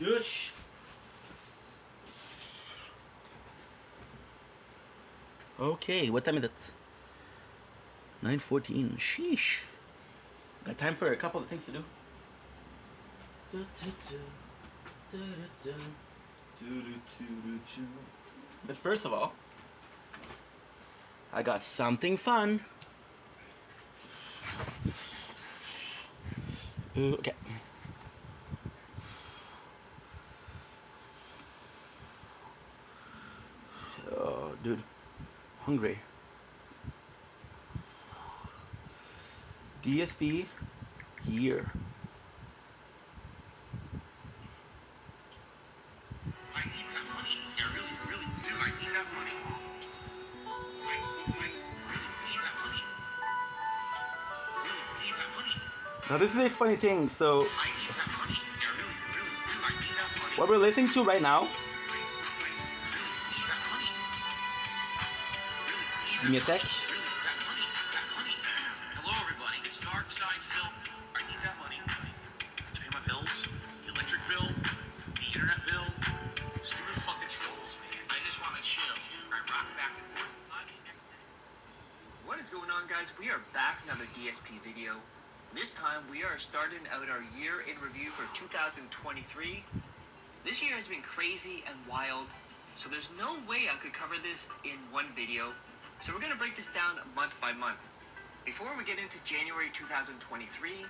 Gosh. Okay, what time is it? 9:14. Sheesh. Got time for a couple of things to do. But first of all, I got something fun. Okay. Oh, dude. Hungry. DSP year. I need that money. I really, really do. I need that money. I really need that money. Really need that money. Now this is a funny thing. So I need that money. I really, really do. I need that money. what we're listening to right now. I really need that money. Really need Give me a sec. Really, that money. That money. Hello, everybody. It's Dark Side Phil. I need that money. To pay my bills, the electric bill, the internet bill, stupid fucking trolls, man. I just want to chill. I rock back and forth. What is going on, guys? We are back, another DSP video. This time we are starting out our year in review for 2023. This year has been crazy and wild, so there's no way I could cover this in one video. So we're going to break this down month by month. Before we get into January 2023,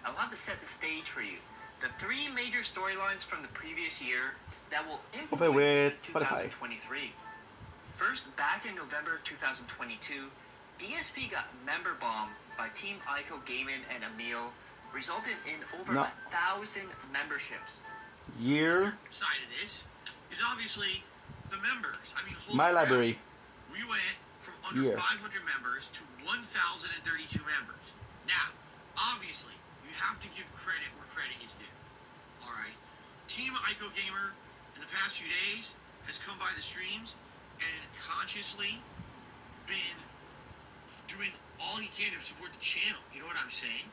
I'll have to set the stage for you. The three major storylines from the previous year that will influence 2023. First, back in November 2022, DSP got member bombed by Team Ico Gaming and Emil, resulting in over 1,000 memberships. Year. Side of this is obviously the members. I mean, My library. We went from under 500 members to 1,032 members. Now, obviously, you have to give credit where credit is due. All right, Team Ico Gamer in the past few days has come by the streams and consciously been doing all he can to support the channel. You know what I'm saying?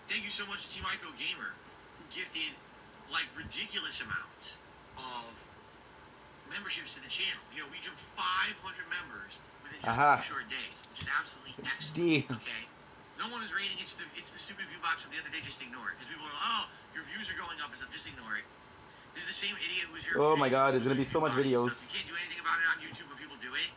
Thank you so much to Team Ico Gamer, who gifted like ridiculous amounts of memberships to the channel. You know, we jumped 500 members within just a few short days, which is absolutely excellent. Okay, no one is rating. It's the stupid view box from the other day. Just ignore it, because people are, oh, your views are going up and stuff. Just ignore it. This is the same idiot who's here. Oh my God, there's gonna be so much videos. You can't do anything about it on YouTube when people do it.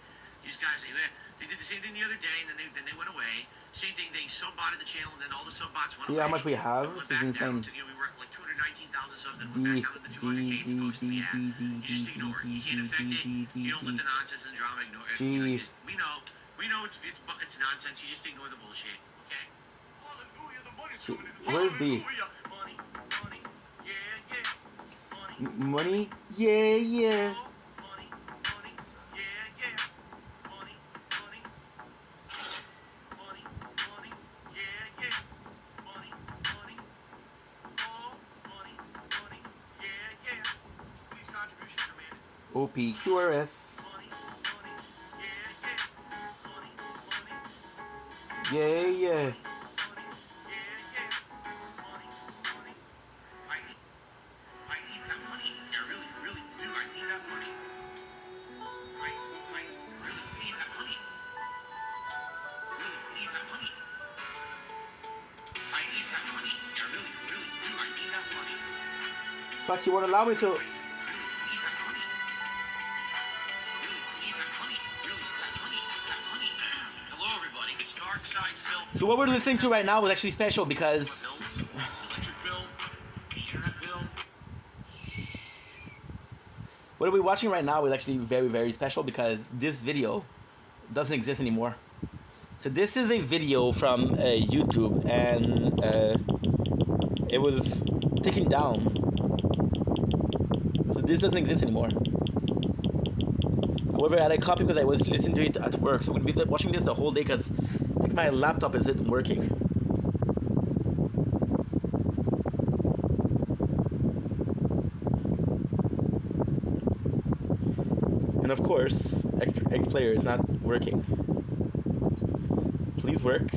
You just gotta say, they did the same thing the other day, and then they went away. Same thing, they sub-botted the channel, and then all the sub-bots went away. See how much we have? This is insane. We were at like 219,000 subs, and we're back down to the 200K it's supposed to be at. You just ignore it. You can't affect it. You don't let the nonsense and drama ignore it. We know it's nonsense. You just ignore the bullshit. Okay? Hallelujah, the money's coming in. Where's the Money, money, yeah, yeah. money? Yeah, yeah. OPQRS. Yeah, yeah. I need that money. I really, really do. I need that money. I really need that money. Really need that money. I need that money. I really, really do. I need that money. Fuck, you won't allow me to. So what we're listening to right now was actually special because what we're watching right now is actually very, very special because this video doesn't exist anymore. So this is a video from YouTube, and it was taken down. So this doesn't exist anymore. However, I had a copy because I was listening to it at work, so we'll be watching this the whole day because I think my laptop isn't working. And of course, X-Player is not working. Please work.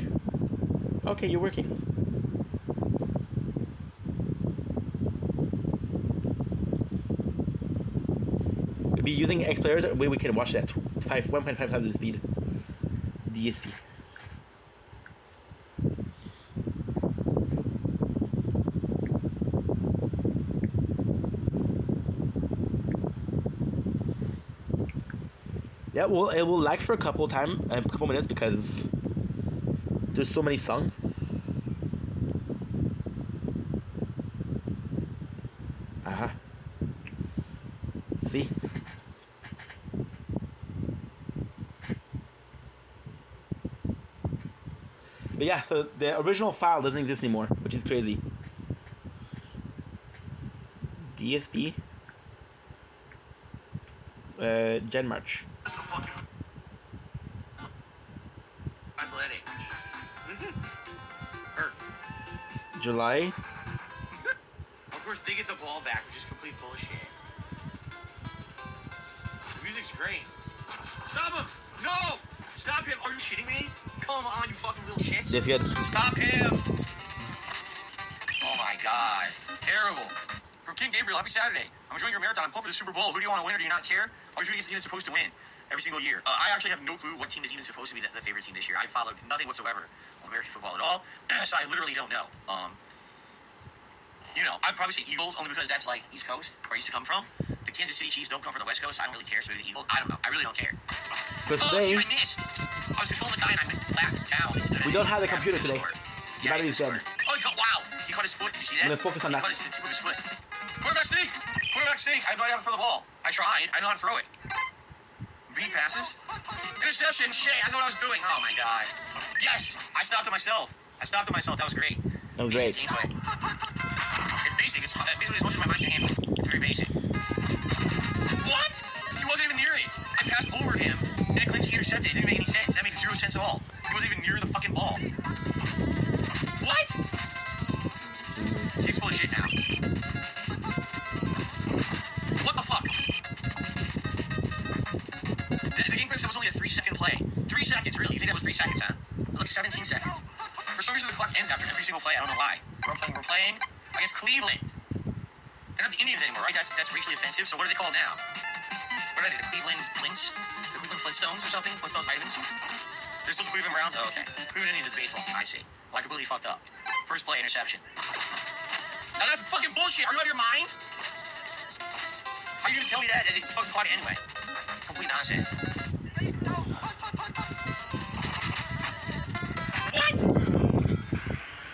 Okay, you're working. be using X players, a way we can watch that 1.5 times the speed. DSP. Yeah, well, it will lag for a couple minutes because there's so many songs. See? But yeah, so the original file doesn't exist anymore, which is crazy. DSP. Gen March. Athletic. Hurt. July. Of course, they get the ball back, which is complete bullshit. The music's great. Stop him! No! Stop him! Are you shitting me? Come on, you fucking little shit. That's good. Stop him! Oh my god. Terrible. From King Gabriel, happy Saturday. I'm enjoying your marathon. I'm pumped for the Super Bowl. Who do you want to win or do you not care? Are you rooting against the team that's supposed to win every single year? I actually have no clue what team is even supposed to be the favorite team this year. I followed nothing whatsoever of American football at all, so I literally don't know. You know, I'd probably say Eagles only because that's like East Coast, where I used to come from. The Kansas City Chiefs don't come from the West Coast, so I don't really care. So maybe the Eagles, I don't know. I really don't care. But Oh, today, shit, I missed. I was controlling the guy and I went flat down. we don't have the computer today. The Yeah, battery's dead. Oh, wow. He caught his foot. Did you see that? I'm gonna focus on that. He caught his tip of his foot. Quarterback sneak. Quarterback sneak. I have no idea how to throw the ball. I tried. I know how to throw it. Beat passes. Interception. Shit, I know what I was doing. Oh, my God. Yes. I stopped it myself. That was great. That was Basic great. gameplay. It's basic. It's basically as much as my mind can handle. It's very basic. What? He wasn't even near it. I passed over him, and it clinched he intercepted. It didn't make any sense. That made zero sense at all. He wasn't even near the fucking ball. What? He's full of shit now. What the fuck? The game was only a 3-second play. 3 seconds, really? You think that was 3 seconds, huh? It looked 17 seconds. For some reason, the clock ends after every single play. I don't know why. We're playing against Cleveland. They're not the Indians anymore, right? That's racially offensive. So what are they called now? What are they? The Cleveland Flints? The Cleveland Flintstones or something? Flintstones vitamins? They're still the Cleveland Browns? Oh, okay. Cleveland Indians is the baseball team. I see. Well, I completely fucked up. First play, interception. Now that's fucking bullshit. Are you out of your mind? How are you gonna tell me that? You fucking caught it anyway. Complete nonsense. What?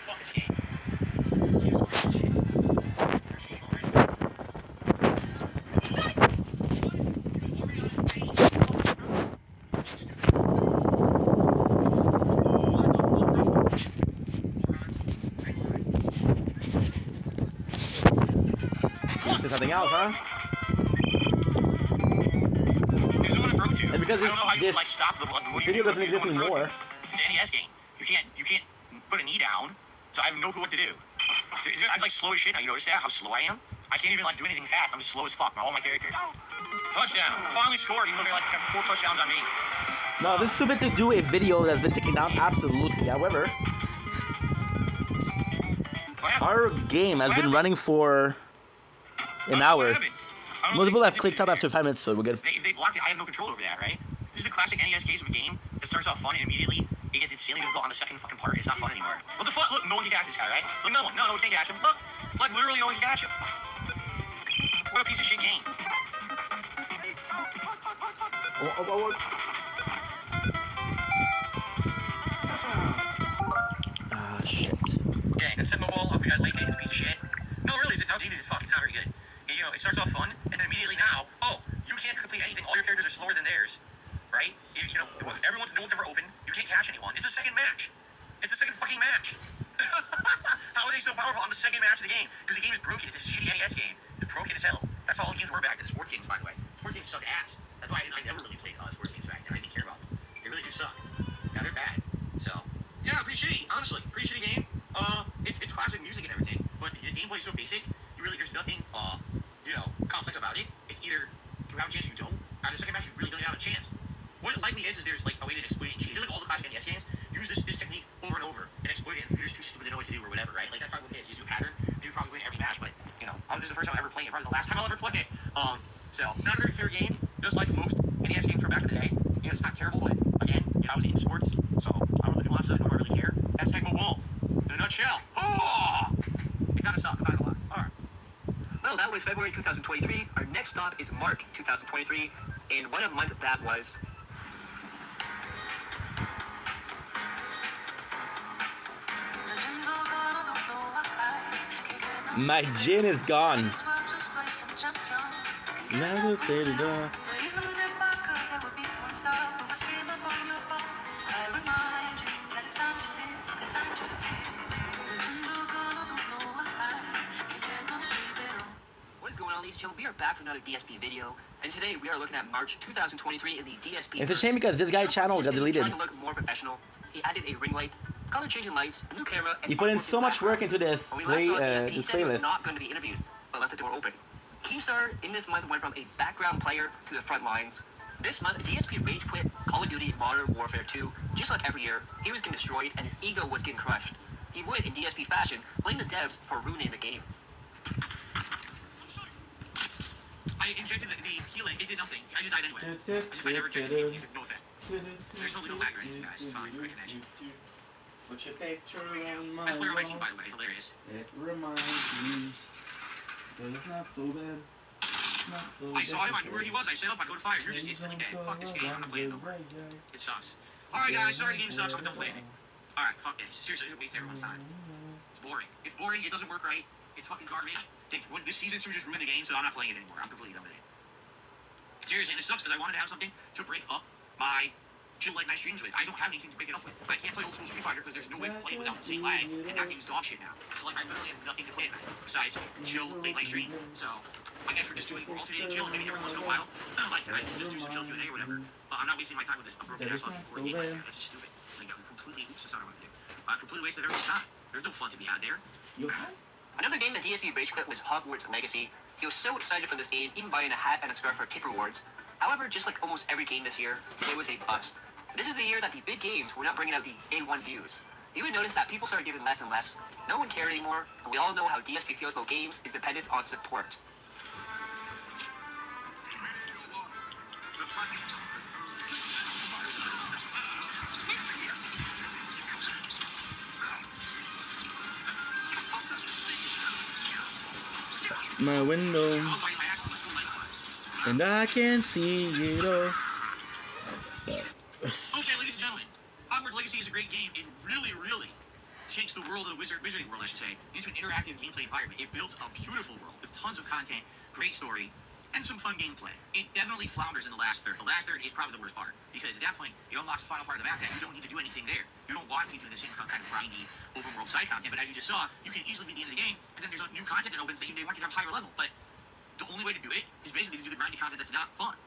Fuck this game. This game's bullshit. Something else, huh? There's no one to throw to. And because I don't know how you this can, like, stop the video doesn't exist There's no one anymore. to throw to. It's an NES game. You can't put a knee down, so I have no clue what to do. I'm like slow as shit now. You notice that? How slow I am? I can't even like do anything fast. I'm just slow as fuck. All my characters. Touchdown. Finally scored. Even though they like have 4 touchdowns on me. No, this is stupid to do a video that's been taken down. Absolutely. However, our game has been running for an hour. Most people have clicked out after 5 minutes, so we're good. They blocked it. I have no control over that, right? This is a classic NES case of a game that starts off fun and immediately it gets insanely difficult on the second fucking part. It's not fun anymore. What the fuck? Look, no one can catch this guy, right? Look, no one. No, we can't catch him. Look, like literally no one can catch him. What a piece of shit game. Ah, shit. Okay, that's Sentinel Ball. Hope you guys like it. It's a piece of shit. No, really, it's outdated as fuck. It's not very good. You know, it starts off fun, and then immediately now, oh, you can't complete anything. All your characters are slower than theirs, right? You know, no one's ever open. You can't catch anyone. It's a second match. It's a second fucking match. How are they so powerful on the second match of the game? Because the game is broken. It's a shitty NES game. It's broken as hell. That's all the games were back then. Sports games, by the way. Sports games suck ass. That's why I never really played sports games back then. I didn't care about them. They really do suck. Yeah, they're bad. So, yeah, pretty shitty. Honestly, pretty shitty game. It's classic music and everything, but the gameplay is so basic. There's nothing complex about it. It's either you have a chance or you don't. At the second match, you really don't have a chance. What it likely is there's like a way to exploit it. Just like all the classic NES games, use this technique over and over and exploit it. And you're just too stupid to know what to do or whatever, right? Like that's probably what it is. You use a pattern, and you probably win every match. But this is the first time I ever played it. Probably the last time I'll ever play it. So, not a very fair game, just like most NES games from back in the day. You know, it's not terrible, but again, you know, I was into sports, so I don't know the nuances, I don't really care. That's Tecmo Bowl, in a nutshell. Oh! It kind of sucked, I'm not gonna lie. Alright. Well, that was February 2023. Our next stop is March 2023. And what a month that was. My gin is gone. Never say the door. What is going on, ladies and gentlemen? We are back for another DSP video, and today we are looking at March 2023 in the DSP. It's a shame because this guy's channel got deleted. Trying to look more professional. He added a ring light, color changing lights, a new camera, and He put in so much work into this when we last saw DSP, he this said he was playlist. not going to be interviewed, but left the door open. Keemstar in this month went from a background player to the front lines. This month, DSP rage quit Call of Duty Modern Warfare 2. Just like every year, he was getting destroyed and his ego was getting crushed. He would, in DSP fashion, blame the devs for ruining the game. I injected the healing, it did nothing. I just died anyway. As if I never injected healing, it did no effect. There's no lag or anything, guys. It's fine, great connection. Put your picture on my Best player on my team, wall. by the way, hilarious. It reminds me that it's not so bad. Not so I saw him, I knew difficult. where he was, I set up, I go to fire, you're just instantly dead. Fuck this game, I'm not playing no more. It sucks. Alright guys, sorry the game sucks, but don't play it. Alright, fuck this. Seriously, it wastes everyone's time. It's boring. It's boring, it doesn't work right. It's fucking garbage. This season 2 just ruined the game, so I'm not playing it anymore. I'm completely done with it. Seriously, and it sucks because I wanted to have something to break up my chill late night streams with. I don't have anything to break it up with. I can't play old school Street Fighter because there's no way to play it without the same lag, and that game's dog shit now. So like, I literally have nothing to play at night besides chill late night stream. So I guess we're just doing alternating chill, and maybe every once in a while, like tonight, we'll just do some chill Q&A or whatever. But I'm not wasting my time with this broken ass fucking board game like that. That's just stupid. Like, I'm completely oops, that's not what I want to do. Completely wasted everyone's time. There's no fun to be had there. Another game that DSP rage quit was Hogwarts Legacy. He was so excited for this game, even buying a hat and a scarf for tip rewards. However, just like almost every game this year, it was a bust. This is the year that the big games were not bringing out the A1 views. You would notice that people started giving less and less. No one cared anymore, and we all know how DSP feels about games is dependent on support. My window, and I can see it all. Okay, ladies and gentlemen, Hogwarts Legacy is a great game. It really, really takes the world of the wizarding world, I should say, into an interactive gameplay environment. It builds a beautiful world with tons of content, great story, and some fun gameplay. It definitely flounders in the last third. The last third is probably the worst part, because at that point, it unlocks the final part of the map that you don't need to do anything there. You don't want to be doing the same kind of grindy, open world side content, but as you just saw, you can easily beat the end of the game, and then there's new content that opens that they want you to have higher level, but the only way to do it is basically to do the grindy content that's not fun.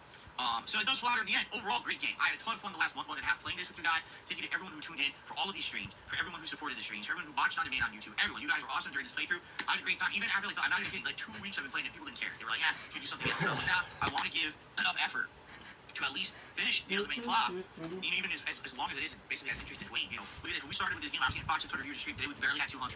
So it does flounder in the end. Overall, great game. I had a ton of fun the last month and a half playing this with you guys. Thank you to everyone who tuned in for all of these streams, for everyone who supported the streams, for everyone who watched on demand on YouTube. Everyone, you guys were awesome during this playthrough. I had a great time. Even after, like, I'm not even kidding, like 2 weeks I've been playing it, people didn't care. They were like, can you do something else? I was like, nah, I want to give enough effort to at least finish the main plot. Even as long as it is basically as interest as Wayne. You know, look at this. When we started with this game, I was getting 500-600 views a stream. Today we barely had 200.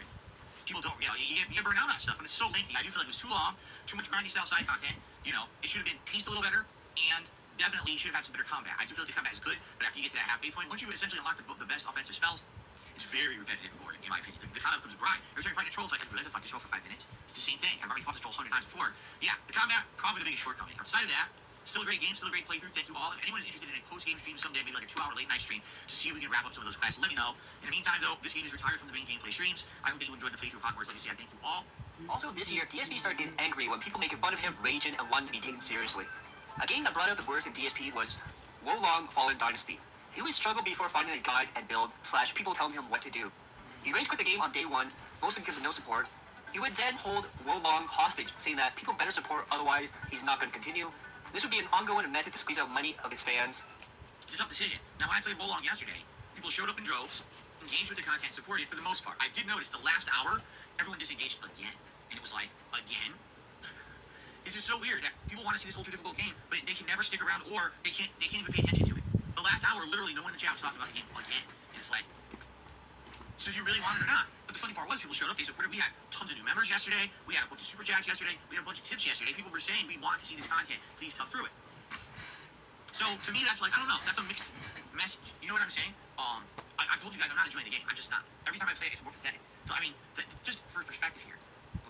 People don't, you know, you burn out on stuff, and it's so lengthy. I do feel like it was too long, too much grindy style side content. You know, it should have been paced a little better, and definitely should have had some better combat. I do feel like the combat is good, but after you get to that halfway point, once you essentially unlock the best offensive spells, it's very repetitive and boring, in my opinion. The combat becomes a grind. Every time you fight a troll, it's like, I really have to fight this troll for 5 minutes. It's the same thing. I've already fought this troll 100 times before. Yeah, the combat, probably the biggest shortcoming. Outside of that, still a great game, still a great playthrough. Thank you all. If anyone is interested in a post-game stream someday, maybe like a 2-hour late night stream, to see if we can wrap up some of those classes, let me know. In the meantime, though, this game is retired from the main gameplay streams. I hope that you enjoyed the playthrough of Hogwarts Legacy. I thank you all. Also this year, DSP started getting angry when people making fun of him, raging, and wanting to be taken seriously. A game that brought out the worst in DSP was Wolong Fallen Dynasty. He would struggle before finding a guide and build, / people telling him what to do. He rage quit the game on day 1, mostly because of no support. He would then hold Wolong hostage, saying that people better support, otherwise he's not going to continue. This would be an ongoing method to squeeze out money of his fans. It's a tough decision. Now, when I played Wolong yesterday, people showed up in droves, engaged with the content, supported for the most part. I did notice the last hour, everyone disengaged again. And it was like, again? This is so weird that people want to see this ultra difficult game, but they can never stick around, or they can't even pay attention to it. The last hour, literally, no one in the chat was talking about the game again. And it's like, So do you really want it or not? But the funny part was, people showed up, they supported. We had tons of new members yesterday. We had a bunch of super chats yesterday. We had a bunch of tips yesterday. People were saying, we want to see this content. Please talk through it. So to me, that's like, I don't know. That's a mixed message. You know what I'm saying? I told you guys I'm not enjoying the game. I'm just not. Every time I play it, it's more pathetic. So I mean, just for perspective here,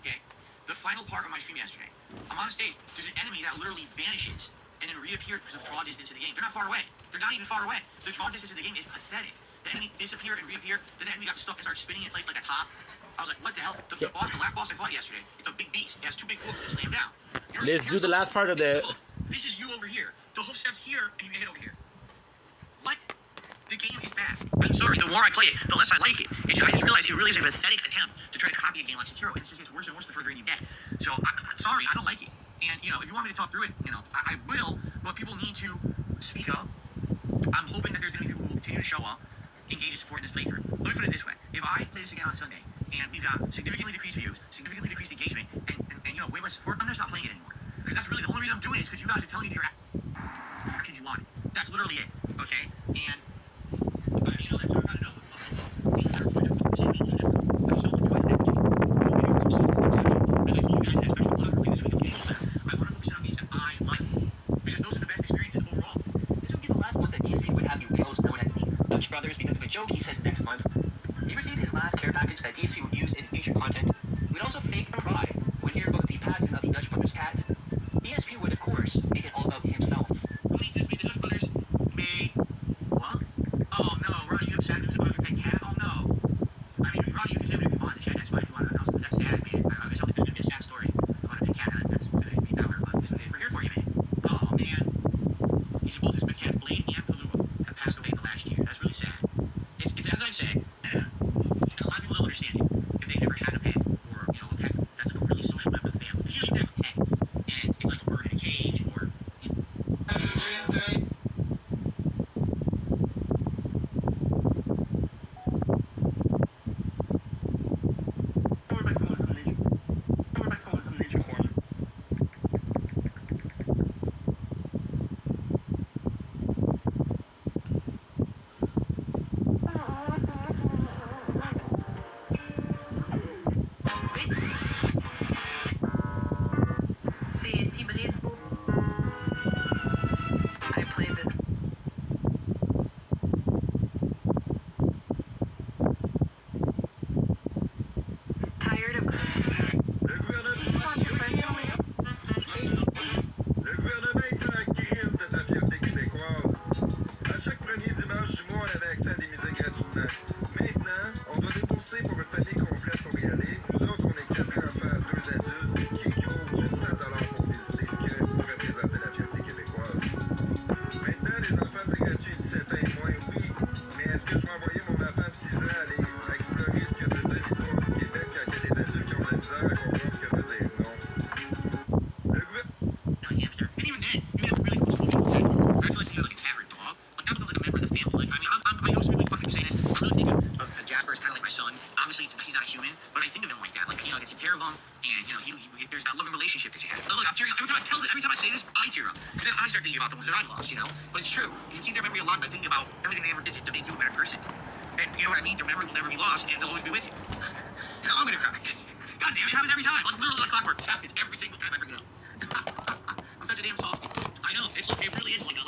okay? The final part of my stream yesterday, I'm on a stage. There's an enemy that literally vanishes and then reappears because of draw distance in the game. They're not far away. They're not even far away. The draw distance in the game is pathetic. The enemies disappear and reappear. Then the enemy got stuck and started spinning in place like a top. I was like, what the hell? The last boss I fought yesterday, it's a big beast. It has 2 big hooks that slam down. Let's do the last part of the... This is you over here. The hoof steps here and you hit over here. What? The game is bad. I'm sorry, the more I play it, the less I like it. I just realized it really is a pathetic attempt to try to copy a game like Sekiro, and it just gets worse and worse the further in you get. So, I'm sorry, I don't like it. And, you know, if you want me to talk through it, you know, I will, but people need to speak up. I'm hoping that there's going to be people who will continue to show up, engage in support in this playthrough. Let me put it this way. If I play this again on Sunday, and we've got significantly decreased views, significantly decreased engagement, and you know, way less support, I'm going to stop playing it anymore. Because that's really the only reason I'm doing it is because you guys are telling me that you're actions you want. That's literally it, okay? And you know, that's not enough of being there for different same means different. I've so enjoyed that game. As I told you guys, that special blog early this week of games that I want to focus on games that I like. Because those are the best experiences overall. This would be the last month that DSP would have you whales known as the Dutch Brothers because of a joke he says next month. He received his last care package that DSP would use in future content. We'd also fake cry when hear about the passing of the Dutch Brothers cat. DSP would, of course, make it all about himself. When he says me, the Dutch Brothers may... What? Oh no, Ronnie, you have sad news about your pet cat? Oh no. I mean, Ronnie, you can say whatever you want in the chat, that's fine if you want to announce it. That's sad, man. I guess there's going to be a sad story about a pet cat, and that's going to be downer, but we're here for you, man. Oh man. You see, both his pet cats, Blade and Palua, have passed away in the last year. That's really sad. It's as I've said, and a lot of people don't understand it if they never had a pet, or, you know, a pet that's like a really social member of the family. Because usually you have a pet, and it's like a bird in a cage, or... I played this. Tired of. Le gouvernement est sur la crise de ta fierté québécoise. À chaque premier dimanche du mois, on avait accès à des musées gratuitement. Maintenant, on doit débourser pour une famille complète pour y aller. Nous autres, on est 4 enfants, 2 adultes, ce qui équivaut aux 100 $ pour visiter ce qui représente la fierté québécoise. Maintenant, les enfants, c'est gratuit, 17 ans et moins, oui. Mais est-ce que je vais envoyer mon enfant de 6 ans aller explorer ce que veut dire l'histoire du Québec quand il y a des adultes qui ont de la misère à comprendre ce que veut dire non? Le gouvernement... hamster. And even then, you have really cool people say, I feel like you have like a cat or a dog. Like that becomes like a member of the family. Like, I mean, I know some people fucking say this. I really think of Jasper as kind of like my son. Obviously, he's not a human, but I think of him like that. Like, you know, I take care of him, and you know, there's that loving relationship that you have. Look, I'm tearing up. Every time I say this, I tear up. Because then I start thinking about the ones that I lost, you know? But it's true. You keep their memory alive by thinking about everything they ever did to make you a better person. And you know what I mean? Their memory will never be lost, and they'll always be with you. You know, I'm gonna cry. God damn, it happens every time. Like, literally like clockwork. It happens every single time I bring it up. I'm such a damn softie. I know. It's like, it really is like a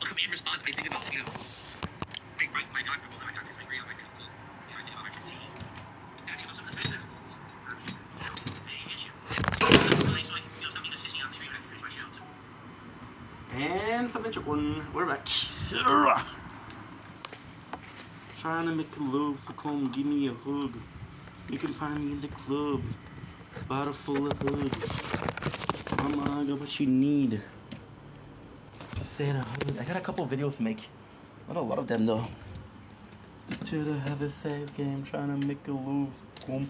command response. I think about, you know, my doctor, both of my doctors, my great uncle, you know, I think about my fatigue. I think about some of the business. Or just, you know, any issue. So I can, you know, something assisting on the stream and I can finish my shows. And something took one. We're back. Trying to make a love, so come give me a hug. You can find me in the club. Bottle full of hugs. Mama, I got what you need. Just say a hug. I got a couple videos to make. Not a lot of them though. To the have a sex game, trying to make a love, so come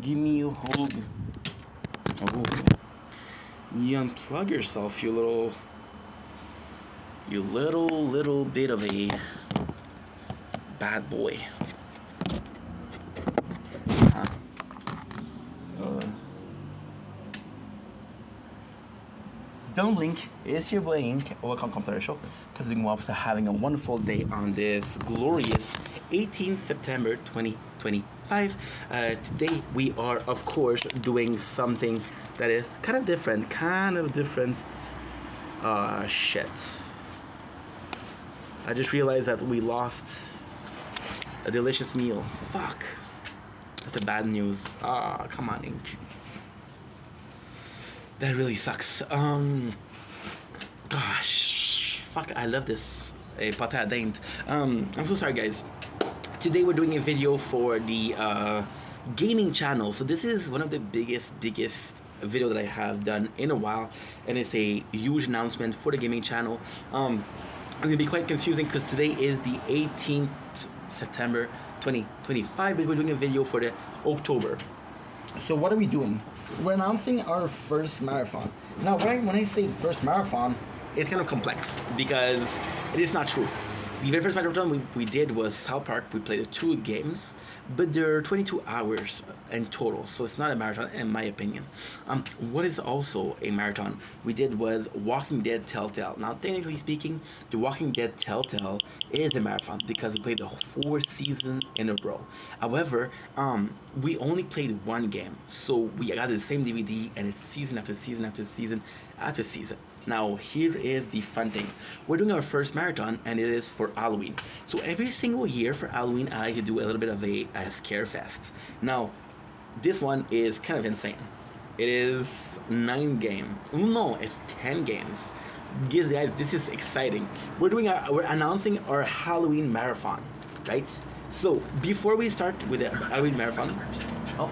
give me a hug. Oh, you unplug yourself, you little bit of a bad boy. don't blink. It's your boy Ink. Welcome to the show. Because you are having a wonderful day on this glorious 18th September 2025. Today we are, of course, doing something that is kind of different. Shit. I just realized that we lost a delicious meal. Fuck. That's a bad news. Come on, Ink. That really sucks. Gosh. Fuck, I love this. Pâté à dinde. I'm so sorry, guys. Today we're doing a video for the gaming channel. So this is one of the biggest video that I have done in a while. And it's a huge announcement for the gaming channel. It's gonna be quite confusing because today is the 18th September 2025, but we're doing a video for the October. So what are we doing? We're announcing our first marathon. Now, when I say first marathon, it's kind of complex because it is not true. The very first marathon we did was South Park. We played 2 games, but there are 22 hours in total, so it's not a marathon in my opinion. What is also a marathon we did was Walking Dead Telltale. Now, technically speaking, The Walking Dead Telltale is a marathon because we played the 4 seasons in a row. However, we only played 1 game, so we got the same DVD, and it's season after season after season after season. Now, here is the fun thing. We're doing our first marathon, and it is for Halloween. So every single year for Halloween, I like to do a little bit of a scare fest. Now, this one is kind of insane. It is 9 games. No, it's 10 games. Guys, this is exciting. We're announcing our Halloween marathon, right? So before we start with the Halloween marathon, oh,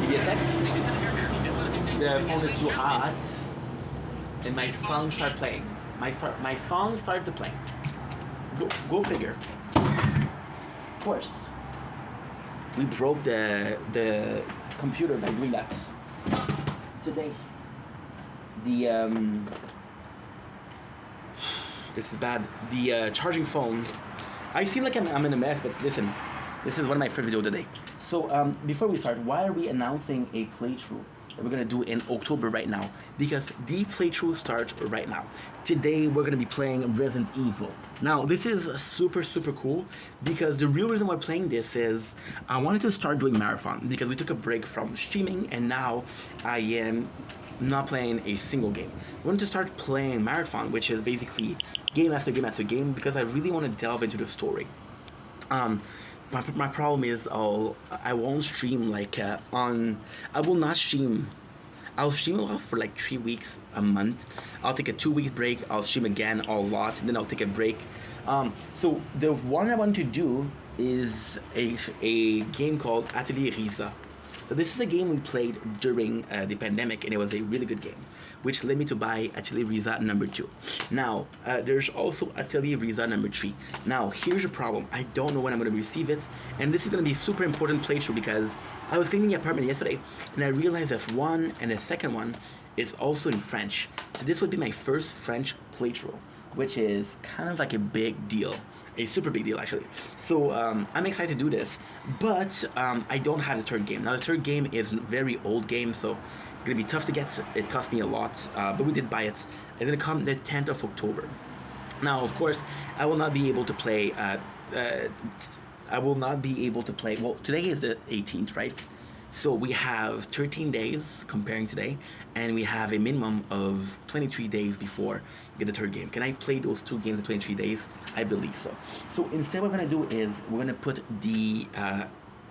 did you effect? The phone is too hot, and my song started playing. My song started to play. Go figure. Of course, we broke the computer by doing that today. This is bad. The charging phone. I seem like I'm in a mess, but listen, this is one of my favorite videos today. So before we start, why are we announcing a playthrough that we're gonna do in October right now? Because the playthrough starts right now. Today we're gonna be playing Resident Evil. Now this is super cool because the real reason why we're playing this is I wanted to start doing marathon because we took a break from streaming and now I am not playing a single game. I wanted to start playing marathon, which is basically game after game after game, because I really want to delve into the story. My problem is I won't stream like I will not stream. I'll stream a lot for like 3 weeks, a month. I'll take a 2 weeks break. I'll stream again a lot, and then I'll take a break. So the one I want to do is a game called Atelier Risa. So this is a game we played during the pandemic, and it was a really good game, which led me to buy Atelier Risa number 2. Now, there's also Atelier Risa number 3. Now, here's the problem. I don't know when I'm going to receive it, and this is going to be a super important playthrough because I was cleaning the apartment yesterday, and I realized that one and the second one is also in French. So this would be my first French playthrough, which is kind of like a big deal. A super big deal, actually. So I'm excited to do this, but I don't have the third game. Now, the third game is a very old game, so it's gonna be tough to get. It cost me a lot, but we did buy it. It's gonna come the 10th of October. Now, of course, I will not be able to play. Well, today is the 18th, right? So we have 13 days comparing today, and we have a minimum of 23 days before we get the third game. Can I play those 2 games in 23 days? I believe so. So instead what we're going to do is we're going to put the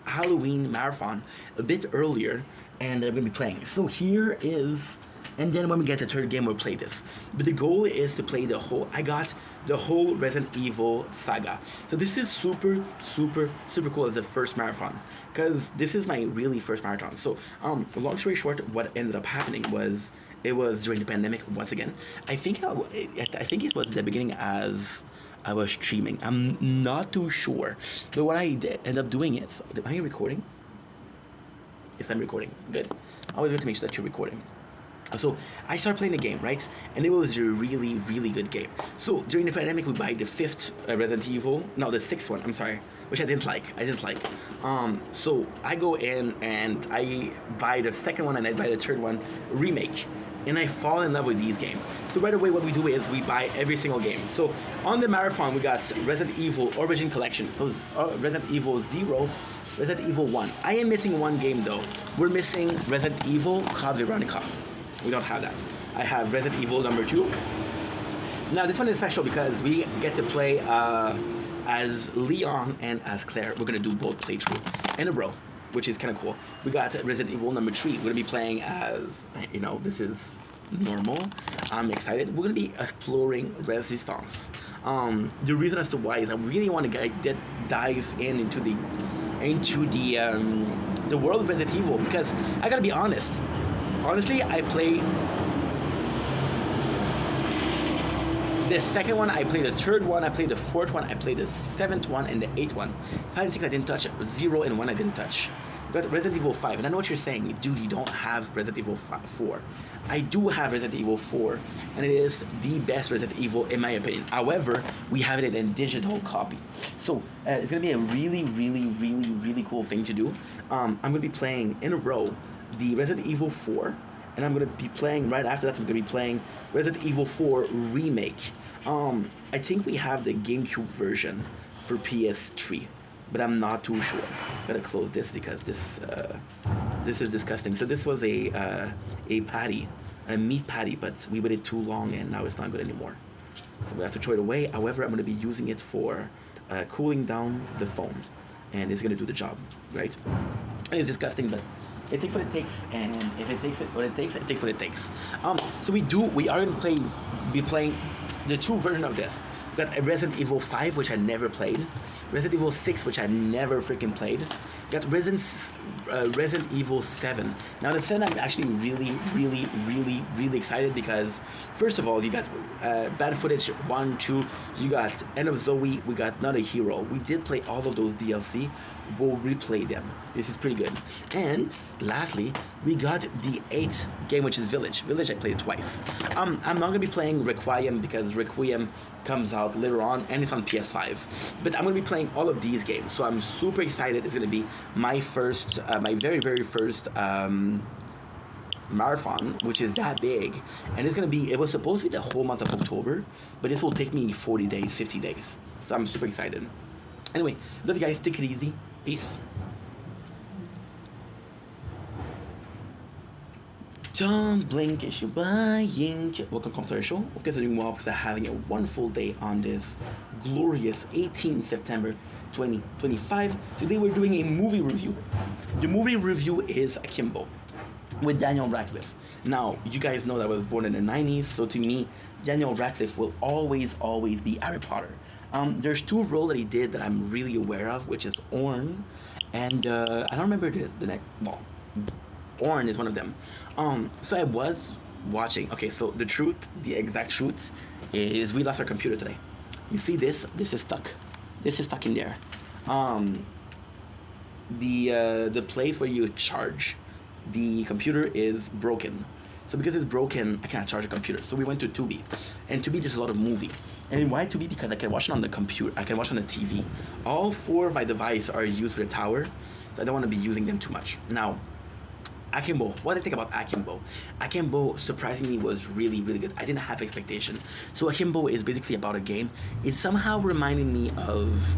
Halloween marathon a bit earlier, and we're going to be playing. So here is... And then when we get the third game, we'll play this. But the goal is to play the whole... I got the whole Resident Evil saga. So this is super cool as a first marathon. Because this is my really first marathon. So, long story short, what ended up happening was... It was during the pandemic, once again. I think it was at the beginning as I was streaming. I'm not too sure. But what I ended up doing is... Am I recording? Yes, I'm recording. Good. I always have to make sure that you're recording. So I started playing the game, right? And it was a really, really good game. So during the pandemic, we buy the 5th Resident Evil. No, the 6th one, I'm sorry. Which I didn't like. So I go in and I buy the 2nd one and I buy the 3rd one, remake. And I fall in love with these games. So right away what we do is we buy every single game. So on the marathon, we got Resident Evil Origin Collection. So it's Resident Evil 0, Resident Evil 1. I am missing one game though. We're missing Resident Evil Code Veronica. We don't have that. I have Resident Evil number 2. Now this one is special because we get to play as Leon and as Claire. We're gonna do both playthrough in a row, which is kind of cool. We got Resident Evil number 3. We're gonna be playing as, this is normal. I'm excited. We're gonna be exploring Resistance. The reason as to why is I really want to dive into the world of Resident Evil because I gotta be honest. Honestly, I played the 2nd one, I played the 3rd one, I played the 4th one, I played the 7th one, and the 8th one. 5 and 6 I didn't touch, 0 and 1 I didn't touch. But Resident Evil 5, and I know what you're saying, dude, you don't have Resident Evil 4. I do have Resident Evil 4, and it is the best Resident Evil in my opinion. However, we have it in digital copy. So, it's going to be a really, really, really, really cool thing to do. I'm going to be playing in a row the Resident Evil 4, and I'm going to be playing, right after that, I'm going to be playing Resident Evil 4 Remake. I think we have the GameCube version for PS3, but I'm not too sure. Gotta close this because this is disgusting. So this was a patty, a meat patty, but we waited too long and now it's not good anymore. So we have to throw it away. However, I'm going to be using it for cooling down the phone, and it's going to do the job, right? And it's disgusting, but it takes what it takes, and if it takes what it takes, it takes what it takes. So we are going to be playing the true version of this. We got Resident Evil 5, which I never played. Resident Evil 6, which I never freaking played. Got Resident Evil 7. Now the 7 I'm actually really, really, really, really excited because first of all, you got Bad Footage 1, 2, you got End of Zoe, we got Not a Hero. We did play all of those DLC. We'll replay them. This is pretty good. And lastly, we got the 8th game, which is Village. Village I played twice. I'm not gonna be playing Requiem because Requiem comes out later on and it's on PS5. But I'm gonna be playing all of these games, so I'm super excited. It's gonna be my first, my very, very first marathon, which is that big, and it's gonna be. It was supposed to be the whole month of October, but this will take me 40 days, 50 days. So I'm super excited. Anyway, love you guys. Take it easy. Peace. Don't blink if you're buying. Welcome to our show. Hope you guys are doing well because I'm having a wonderful day on this glorious 18th September 2025. Today we're doing a movie review. The movie review is Akimbo with Daniel Radcliffe. Now, you guys know that I was born in the 90s, so to me, Daniel Radcliffe will always be Harry Potter. There's 2 roles that he did that I'm really aware of, which is Orn, and I don't remember the next. Well, Orn is one of them. So I was watching. Okay, so the exact truth, is we lost our computer today. You see this? This is stuck. This is stuck in there. The place where you charge the computer is broken. So because it's broken, I cannot charge the computer. So we went to Tubi. And Tubi does a lot of movie. And why Tubi? Because I can watch it on the computer. I can watch it on the TV. All 4 of my devices are used for the tower. So I don't want to be using them too much. Now, Akimbo. What did I think about Akimbo? Akimbo, surprisingly, was really, really good. I didn't have expectation. So Akimbo is basically about a game. It somehow reminded me of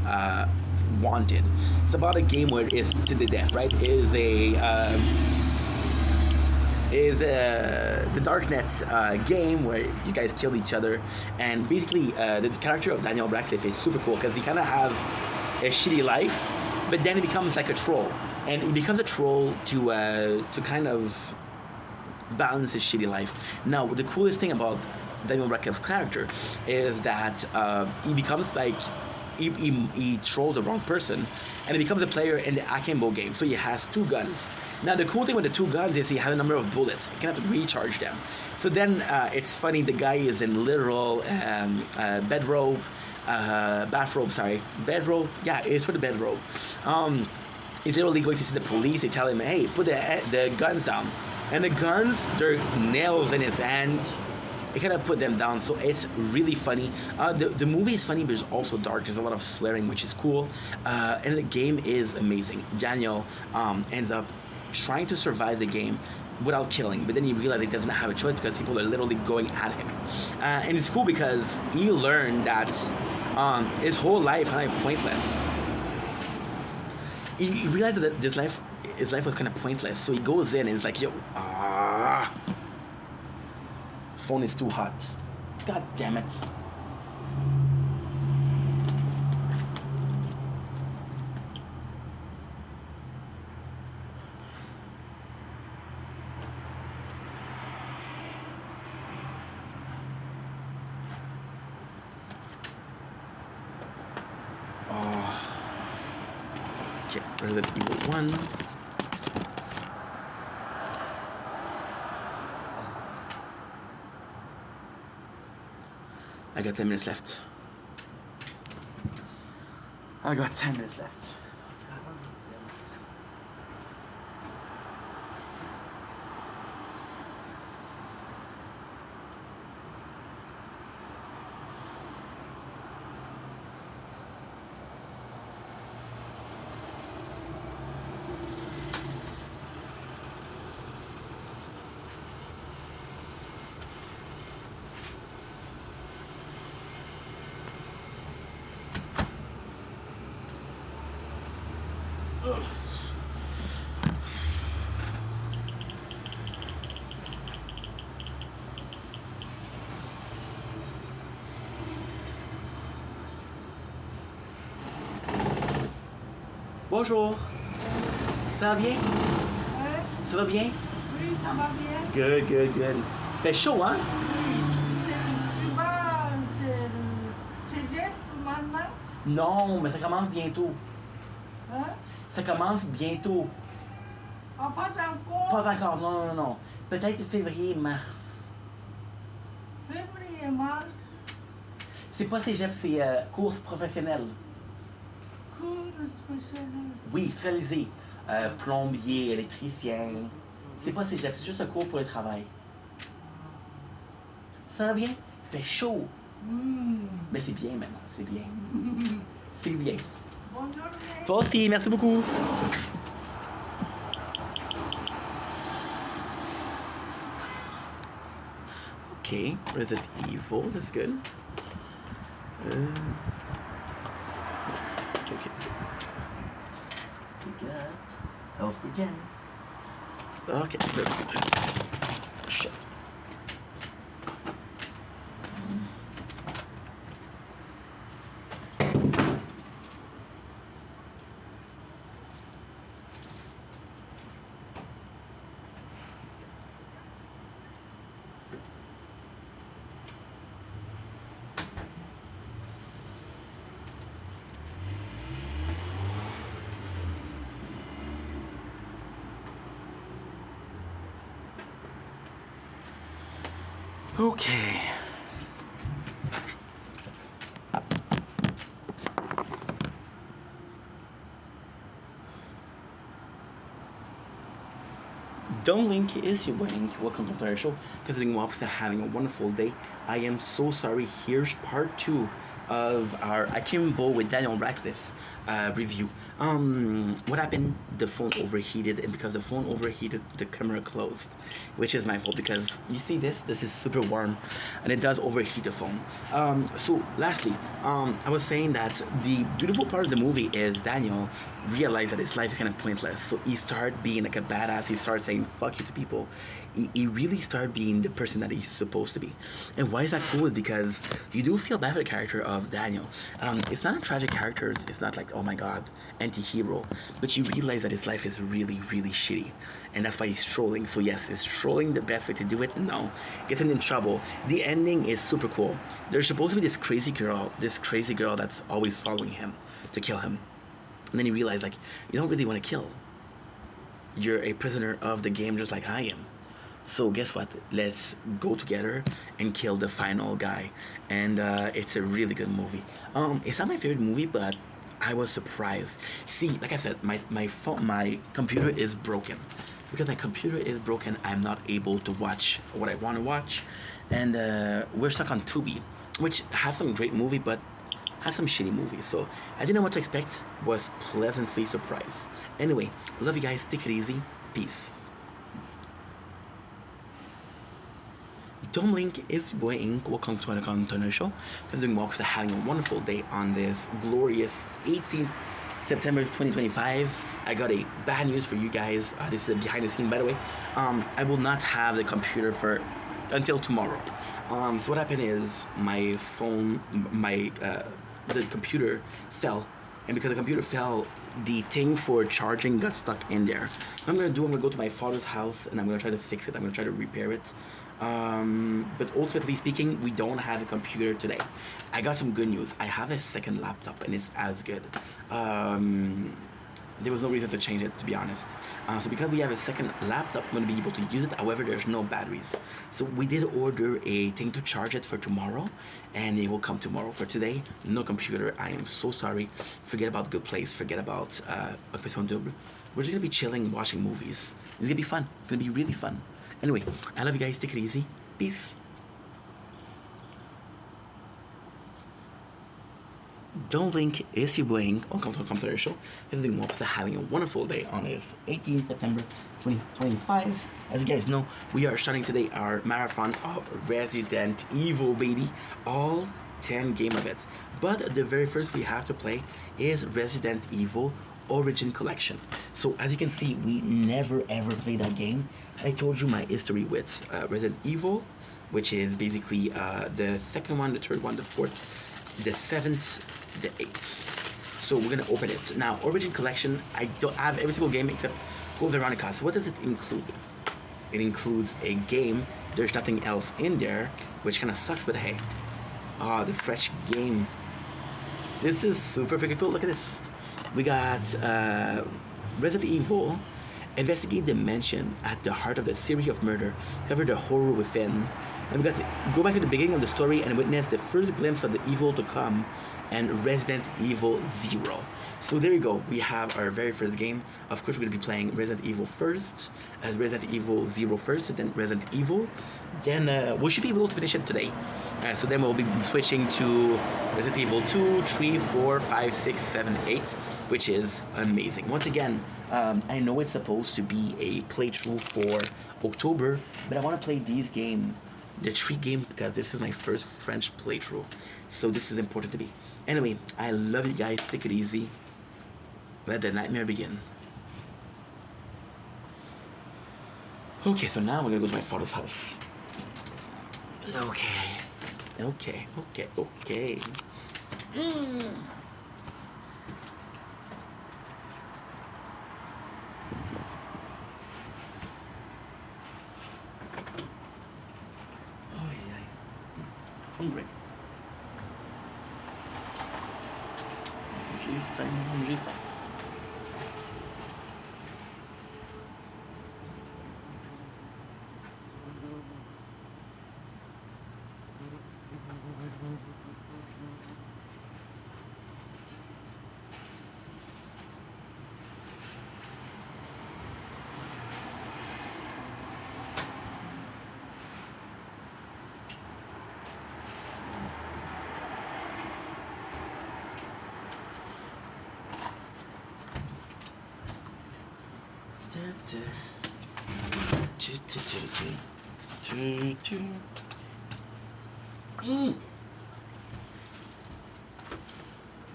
Wanted. It's about a game where it's to the death, right? The Darknet game where you guys kill each other, and basically the character of Daniel Radcliffe is super cool because he kind of have a shitty life, but then he becomes like a troll, and he becomes a troll to kind of balance his shitty life. Now, the coolest thing about Daniel Radcliffe's character is that he becomes like he trolls the wrong person, and he becomes a player in the Akimbo game. So he has 2 guns. Now the cool thing with the 2 guns is he has a number of bullets. He cannot recharge them. So then it's funny, the guy is in literal bedrobe, yeah, it's for the bedrobe. He's literally going to see the police. They tell him, hey, put the guns down. And the guns, they're nails in his hand. It kind of put them down, so it's really funny. The movie is funny, but it's also dark. There's a lot of swearing, which is cool. And the game is amazing. Daniel ends up trying to survive the game without killing, but then he realized he doesn't have a choice because people are literally going at him. And it's cool because he learned that his whole life kind of pointless. He realized that his life was kind of pointless, so he goes in and it's like, yo, phone is too hot. God damn it. Okay, Resident Evil 1. I got 10 minutes left. I got 10 minutes left. Bonjour. Ça va bien? Ça va bien? Oui, ça va bien. Good, good, good. Fait chaud, hein? Tu vas cégep maintenant? Non, mais ça commence bientôt. Hein? Ça commence bientôt. On passe encore Pas encore, non, non, non. Peut-être février, mars. février, mars, C'est pas cégep, c'est course professionnelle. cours spécial. Oui, spécialisé. Plombier, électricien. C'est pas cégep, c'est juste un cours pour le travail. Ça va bien? Il fait chaud. Mais c'est bien maintenant, c'est bien. C'est bien. Bonne journée. Toi aussi, merci beaucoup. Okay, Resident Evil, that's good. Okay. We got health regen. Okay, perfect. Shit. Okay. Don't Link is your wedding. Welcome to our show. Considering Wapsa having a wonderful day. I am so sorry. Here's part 2 of our Akimbo with Daniel Radcliffe review. What happened? The phone overheated, and because the phone overheated, the camera closed, which is my fault because you see this is super warm, and it does overheat the phone. So lastly, I was saying that the beautiful part of the movie is Daniel realized that his life is kind of pointless, so he started being like a badass. He started saying fuck you to people. He really started being the person that he's supposed to be. And why is that cool? Is because you do feel bad for the character of Daniel. It's not a tragic character. It's not like, oh my god, anti-hero. But you realize that his life is really, really shitty. And that's why he's trolling. So yes, is trolling the best way to do it? No. Gets him in trouble. The ending is super cool. There's supposed to be this crazy girl that's always following him to kill him. And then he realized, like, you don't really want to kill. You're a prisoner of the game just like I am. So guess what? Let's go together and kill the final guy. And it's a really good movie. It's not my favorite movie, but I was surprised. See, like I said, my computer is broken. because my computer is broken, I'm not able to watch what I want to watch, and we're stuck on Tubi, which has some great movie, but has some shitty movies. So I didn't know what to expect. Was pleasantly surprised. Anyway, love you guys. Take it easy. Peace. Tom Link is your boy Ink. Welcome to another content show. I'm doing well because I'm having a wonderful day on this glorious 18th September 2025. I got a bad news for you guys. This is a behind the scene, by the way. I will not have the computer for until tomorrow. So what happened is my phone, the computer fell, and because the computer fell, the thing for charging got stuck in there. What I'm gonna go to my father's house and I'm gonna try to fix it. I'm gonna try to repair it. But ultimately speaking, we don't have a computer today. I got some good news. I have a second laptop and it's as good. There was no reason to change it, to be honest. So because we have a second laptop, I'm going to be able to use it. However, there's no batteries. So we did order a thing to charge it for tomorrow, and it will come tomorrow. For today, no computer. I am so sorry. Forget about Good Place. Forget about Occupation Double. We're just going to be chilling, watching movies. It's going to be fun. It's going to be really fun. Anyway, I love you guys. Take it easy. Peace. Don't Link is your boy. Welcome to the Computer Show. This is doing well, having a wonderful day on this 18th September 2025. As you guys know, we are starting today our marathon of Resident Evil, baby. All 10 game of it. But the very first we have to play is Resident Evil Origin Collection. So as you can see, we never ever played that game. I told you my history with Resident Evil, which is basically the second one, the third one, the fourth, the 7th, the 8th. So we're gonna open it. Now, Origin Collection, I don't have every single game except Code Veronica. So what does it include? It includes a game. There's nothing else in there, which kind of sucks, but hey. The fresh game. This is super freaking cool. Look at this. We got Resident Evil. Investigate the dimension at the heart of the series of murder. Discover the horror within. And we got to go back to the beginning of the story and witness the first glimpse of the evil to come and Resident Evil 0. So there you go. We have our very first game. Of course, we're going to be playing Resident Evil first, as Resident Evil 0 first, and then Resident Evil. Then we should be able to finish it today. So then we'll be switching to Resident Evil 2, 3, 4, 5, 6, 7, 8, which is amazing. Once again, I know it's supposed to be a playthrough for October, but I want to play these games, the 3 games, because this is my first French playthrough. So this is important to me. Anyway, I love you guys. Take it easy. Let the nightmare begin. Okay, so now we're gonna go to my father's house. Okay. Oh, yeah. Hungry. J'ai faim.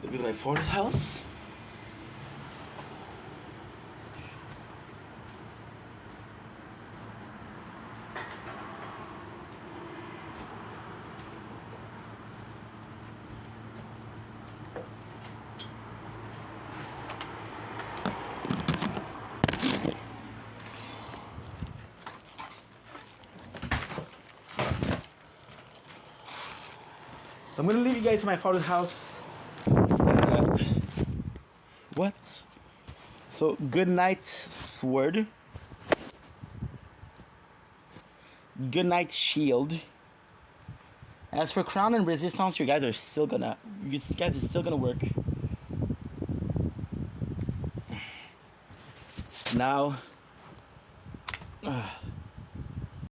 Look at my father's house. So I'm gonna leave you guys to my father's house. What? So good night, sword. Good night, shield. As for crown and resistance, you guys are still gonna work. Now Ah.